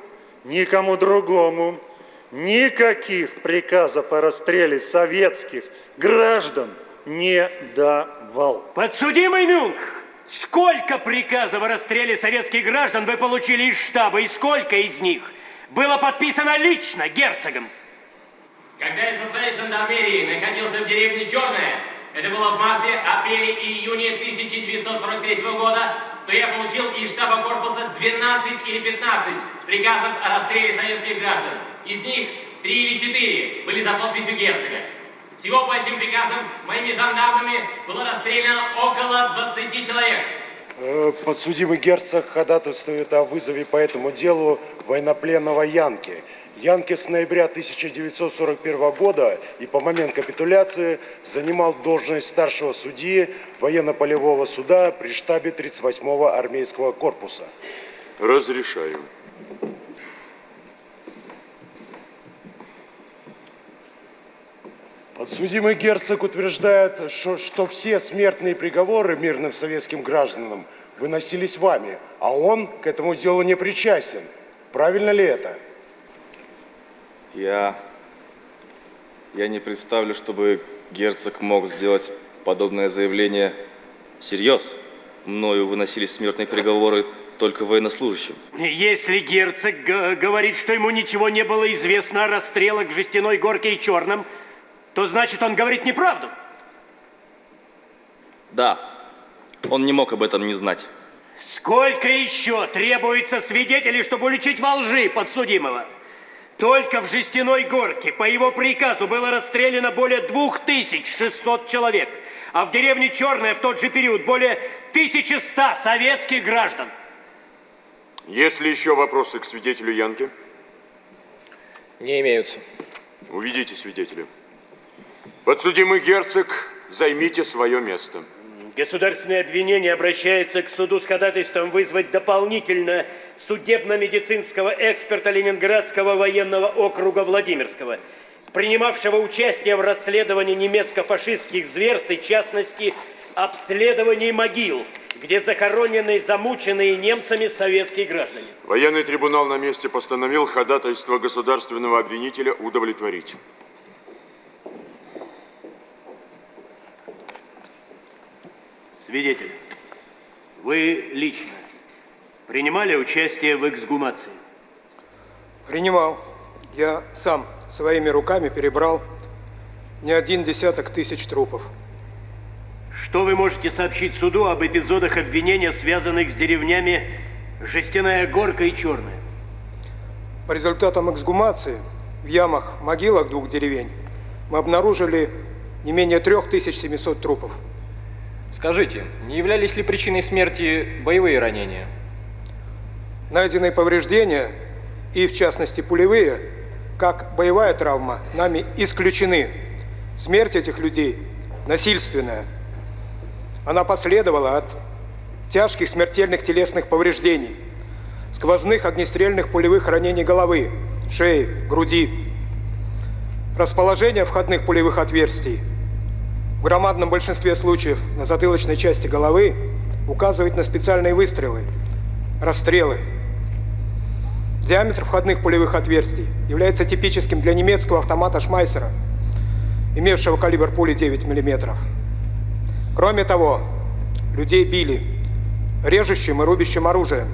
никому другому никаких приказов о расстреле советских граждан не давал. Подсудимый Мюнх, сколько приказов о расстреле советских граждан вы получили из штаба и сколько из них было подписано лично Герцогом? Когда я со своей жандармерией находился в деревне Черная, это было в марте, апреле и июне 1943 года, то я получил из штаба корпуса 12 или 15 приказов о расстреле советских граждан. Из них 3 или 4 были за подписью герцога. Всего по этим приказам моими жандармами было расстреляно около 20 человек. Подсудимый герцог ходатайствует о вызове по этому делу военнопленного Янки. Янки с ноября 1941 года и по момент капитуляции занимал должность старшего судьи военно-полевого суда при штабе 38-го армейского корпуса. Разрешаю. Подсудимый герцог утверждает, что все смертные приговоры мирным советским гражданам выносились вами, а он к этому делу не причастен. Правильно ли это? Я не представлю, чтобы герцог мог сделать подобное заявление всерьез. Мною выносились смертные приговоры только военнослужащим. Если герцог говорит, что ему ничего не было известно о расстрелах в Жестяной Горке и Черном, то значит, он говорит неправду. Да, он не мог об этом не знать. Сколько еще требуется свидетелей, чтобы уличить во лжи подсудимого? Только в Жестяной Горке по его приказу было расстреляно более 2600 человек, а в деревне Черная в тот же период более 1100 советских граждан. Есть ли еще вопросы к свидетелю Янке? Не имеются. Уведите свидетеля. Подсудимый герцог, займите свое место. Государственное обвинение обращается к суду с ходатайством вызвать дополнительно судебно-медицинского эксперта Ленинградского военного округа Владимирского, принимавшего участие в расследовании немецко-фашистских зверств и, в частности, обследовании могил, где захоронены замученные немцами советские граждане. Военный трибунал на месте постановил ходатайство государственного обвинителя удовлетворить. Свидетель, вы лично принимали участие в эксгумации? Принимал. Я сам своими руками перебрал не 1 десяток тысяч трупов. Что вы можете сообщить суду об эпизодах обвинения, связанных с деревнями Жестяная Горка и Черная? По результатам эксгумации в ямах, могилах 2 деревень мы обнаружили не менее 3700 трупов. Скажите, не являлись ли причиной смерти боевые ранения? Найденные повреждения, и в частности пулевые, как боевая травма, нами исключены. Смерть этих людей насильственная. Она последовала от тяжких смертельных телесных повреждений, сквозных огнестрельных пулевых ранений головы, шеи, груди. Расположение входных пулевых отверстий в громадном большинстве случаев на затылочной части головы указывает на специальные выстрелы, расстрелы. Диаметр входных пулевых отверстий является типическим для немецкого автомата Шмайсера, имевшего калибр пули 9 мм. Кроме того, людей били режущим и рубящим оружием,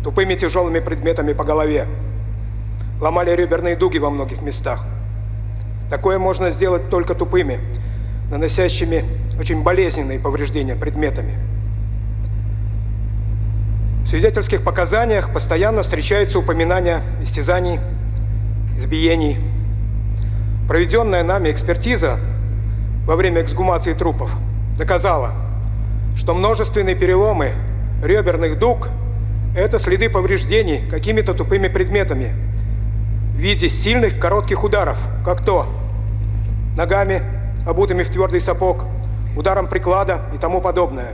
тупыми тяжелыми предметами по голове, ломали реберные дуги во многих местах. Такое можно сделать только тупыми, наносящими очень болезненные повреждения предметами. В свидетельских показаниях постоянно встречаются упоминания истязаний, избиений. Проведенная нами экспертиза во время эксгумации трупов доказала, что множественные переломы реберных дуг – это следы повреждений какими-то тупыми предметами в виде сильных коротких ударов, как то ногами, обутыми в твердый сапог, ударом приклада и тому подобное.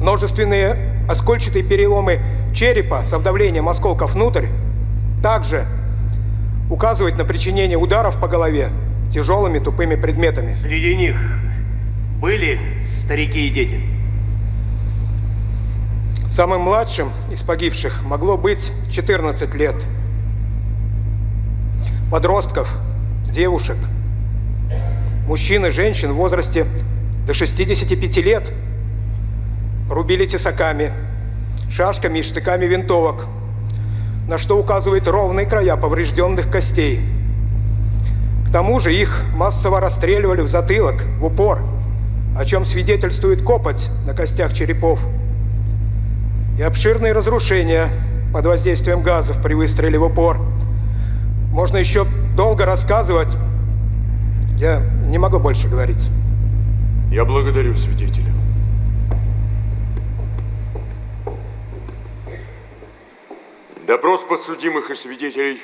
Множественные оскольчатые переломы черепа со вдавлением осколков внутрь также указывают на причинение ударов по голове тяжелыми тупыми предметами. Среди них были старики и дети? Самым младшим из погибших могло быть 14 лет. Подростков, девушек, мужчин и женщин в возрасте до 65 лет рубили тесаками, шашками и штыками винтовок, на что указывают ровные края поврежденных костей. К К тому же их массово расстреливали в затылок, в упор, о чем свидетельствует копоть на костях черепов и обширные разрушения под воздействием газов при выстреле в упор. Можно еще долго рассказывать. Я не могу больше говорить. Я благодарю свидетеля. Допрос подсудимых и свидетелей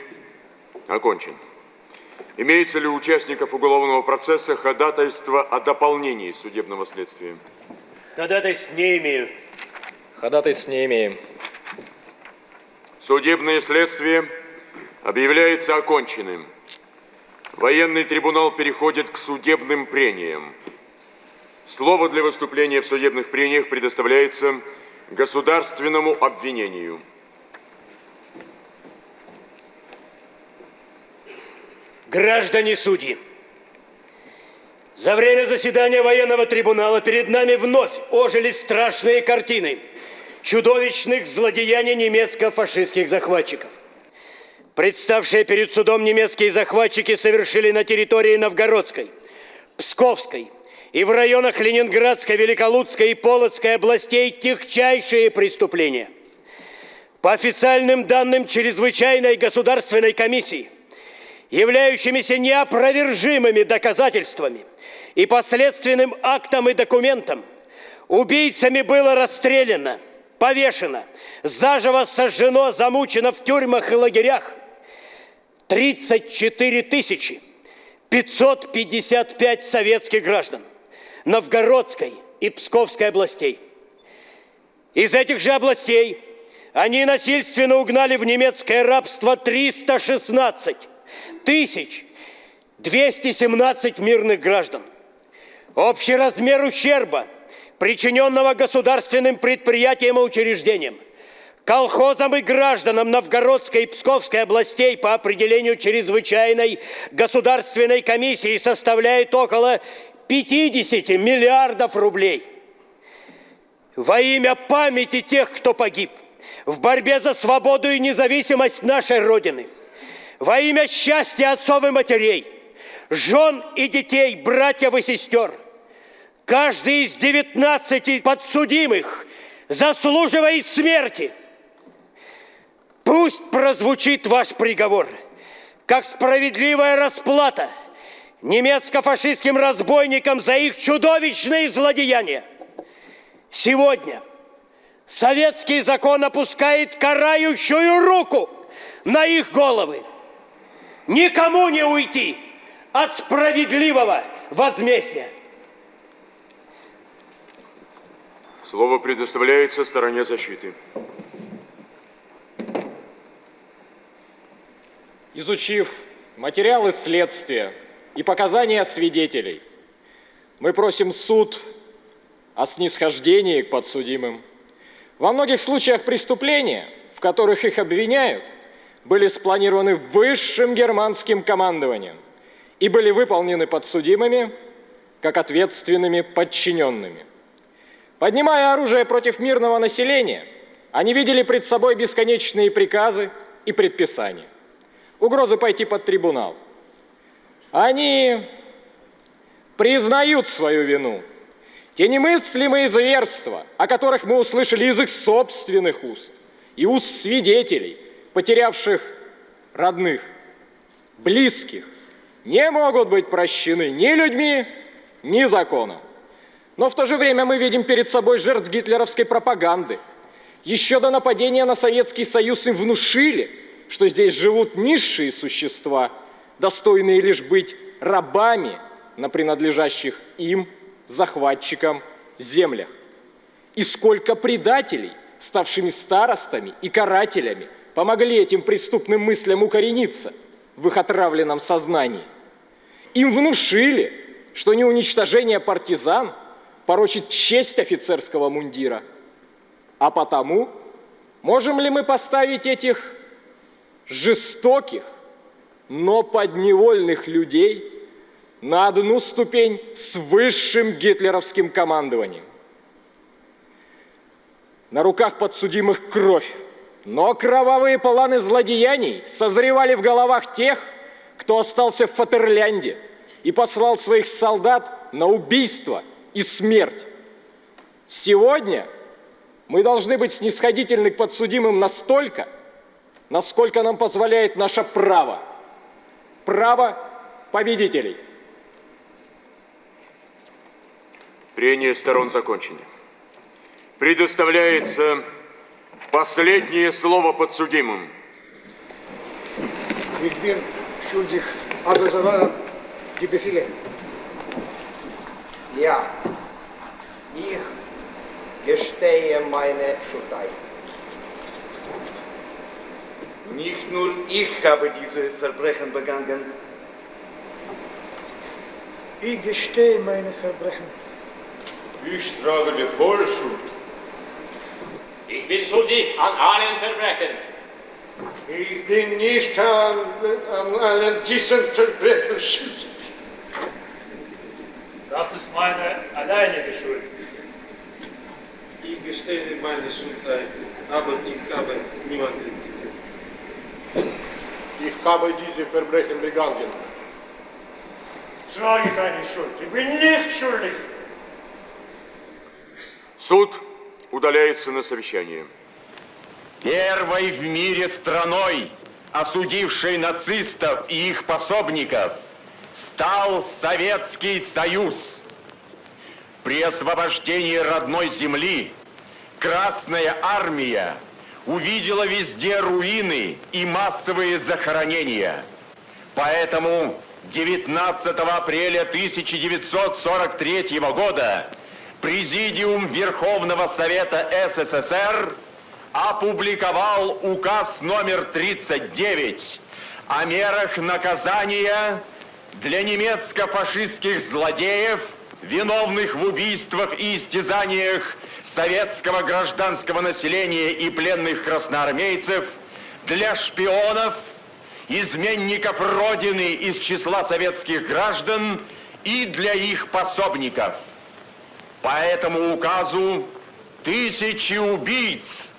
окончен. Имеется ли у участников уголовного процесса ходатайство о дополнении судебного следствия? Ходатайств не имею. Ходатайств не имеем. Судебное следствие объявляется оконченным. Военный трибунал переходит к судебным прениям. Слово для выступления в судебных прениях предоставляется государственному обвинению. Граждане судьи, за время заседания военного трибунала перед нами вновь ожили страшные картины чудовищных злодеяний немецко-фашистских захватчиков. Представшие перед судом немецкие захватчики совершили на территории Новгородской, Псковской и в районах Ленинградской, Великолукской и Полоцкой областей тягчайшие преступления. По официальным данным Чрезвычайной государственной комиссии, являющимися неопровержимыми доказательствами и последственным актом и документом, убийцами было расстреляно, повешено, заживо сожжено, замучено в тюрьмах и лагерях 34 555 советских граждан Новгородской и Псковской областей. Из этих же областей они насильственно угнали в немецкое рабство 316 217 мирных граждан. Общий размер ущерба, причиненного государственным предприятиям и учреждениям, колхозам и гражданам Новгородской и Псковской областей по определению Чрезвычайной государственной комиссии составляет около 50 миллиардов рублей. Во имя памяти тех, кто погиб в борьбе за свободу и независимость нашей Родины, во имя счастья отцов и матерей, жен и детей, братьев и сестер, каждый из 19 подсудимых заслуживает смерти. Пусть прозвучит ваш приговор, как справедливая расплата немецко-фашистским разбойникам за их чудовищные злодеяния. Сегодня советский закон опускает карающую руку на их головы. Никому не уйти от справедливого возмездия. Слово предоставляется стороне защиты. Изучив материалы следствия и показания свидетелей, мы просим суд о снисхождении к подсудимым. Во многих случаях преступления, в которых их обвиняют, были спланированы высшим германским командованием и были выполнены подсудимыми как ответственными подчиненными. Поднимая оружие против мирного населения, они видели пред собой бесконечные приказы и предписания, угрозы пойти под трибунал. Они признают свою вину. Те немыслимые зверства, о которых мы услышали из их собственных уст и уст свидетелей, потерявших родных, близких, не могут быть прощены ни людьми, ни законом. Но в то же время мы видим перед собой жертв гитлеровской пропаганды. Еще до нападения на Советский Союз им внушили, что здесь живут низшие существа, достойные лишь быть рабами на принадлежащих им, захватчикам, землях. И сколько предателей, ставшими старостами и карателями, помогли этим преступным мыслям укорениться в их отравленном сознании. Им внушили, что неуничтожение партизан порочит честь офицерского мундира. А потому, можем ли мы поставить этих жестоких, но подневольных людей на одну ступень с высшим гитлеровским командованием? На руках подсудимых кровь, но кровавые планы злодеяний созревали в головах тех, кто остался в Фатерлянде и послал своих солдат на убийство и смерть. Сегодня мы должны быть снисходительны к подсудимым настолько, насколько нам позволяет наше право. Право победителей. Прения сторон закончено. Предоставляется последнее слово подсудимым. Ich bin schuldig, aber die Befehle. Ja, ich gestehe meine Schuld. Nicht nur ich habe diese Verbrechen begangen. Ich gestehe meine Verbrechen. Ich trage die volle Schuld. Ich bin schuldig an allen Verbrechen. Ich bin nicht an allen diesen Verbrechen schuldig. Das ist meine alleinige Schuld. Ich gestehe meine Schuld ein, aber ich habe niemanden getötet. Ich habe diese Verbrechen begangen. Ich trage keine Schuld. Ich bin nicht schuldig. Суд удаляется на совещание. Первой в мире страной, осудившей нацистов и их пособников, стал Советский Союз. При освобождении родной земли Красная Армия увидела везде руины и массовые захоронения. Поэтому 19 апреля 1943 года Президиум Верховного Совета СССР опубликовал указ номер 39 о мерах наказания для немецко-фашистских злодеев, виновных в убийствах и истязаниях советского гражданского населения и пленных красноармейцев, для шпионов, изменников Родины из числа советских граждан и для их пособников. По этому указу тысячи убийц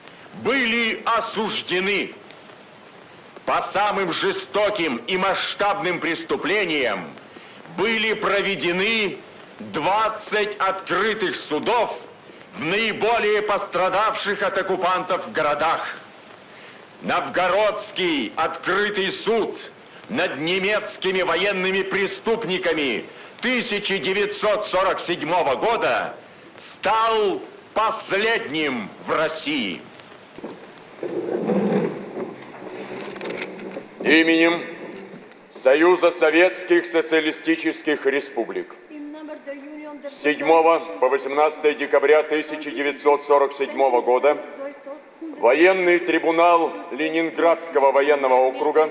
были осуждены. По самым жестоким и масштабным преступлениям были проведены 20 открытых судов в наиболее пострадавших от оккупантов городах. Новгородский открытый суд над немецкими военными преступниками 1947 года стал последним в России. Именем Союза Советских Социалистических Республик с 7 по 18 декабря 1947 года Военный трибунал Ленинградского военного округа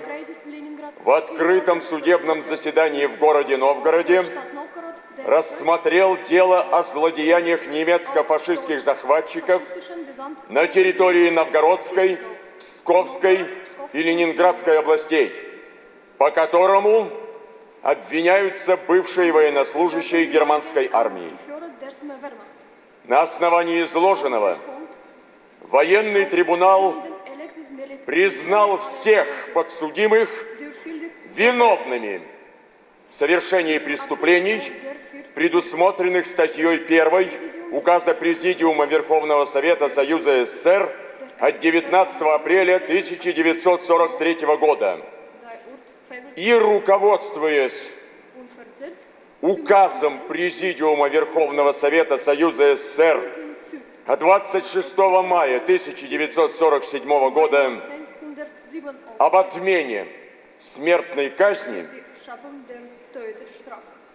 в открытом судебном заседании в городе Новгороде рассмотрел дело о злодеяниях немецко-фашистских захватчиков на территории Новгородской, Псковской и Ленинградской областей, по которому обвиняются бывшие военнослужащие германской армии. На основании изложенного военный трибунал признал всех подсудимых виновными в совершении преступлений, предусмотренных статьей 1 Указа Президиума Верховного Совета Союза СССР от 19 апреля 1943 года. И, руководствуясь указом Президиума Верховного Совета Союза СССР от 26 мая 1947 года об отмене смертной казни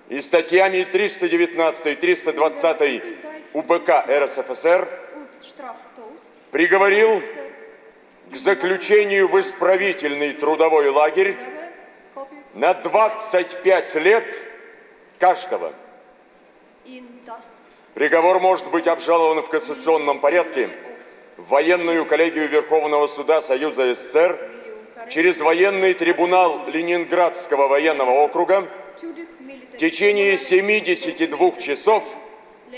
и статьями 319 и 320 УПК РСФСР приговорил к заключению в исправительный трудовой лагерь на 25 лет каждого. Приговор может быть обжалован в кассационном порядке в военную коллегию Верховного суда Союза СССР через военный трибунал Ленинградского военного округа в течение 72 часов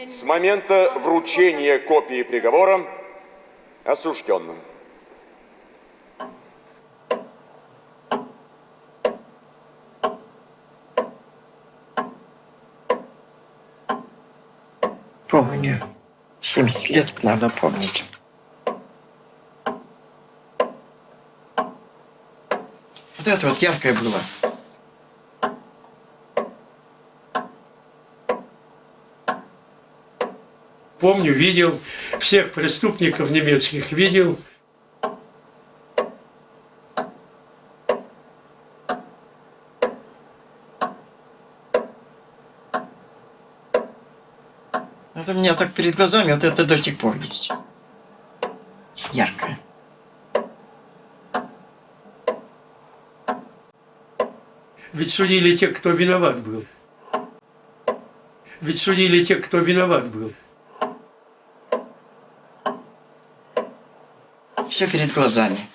с момента вручения копии приговора осужденным. Помню. 70 лет надо помнить. Вот это вот яркое было. Помню, видел, всех преступников немецких видел. Это у меня так перед глазами, вот это до сих пор есть. Яркое. Ведь судили тех, кто виноват был. Ведь судили тех, кто виноват был. Все перед глазами.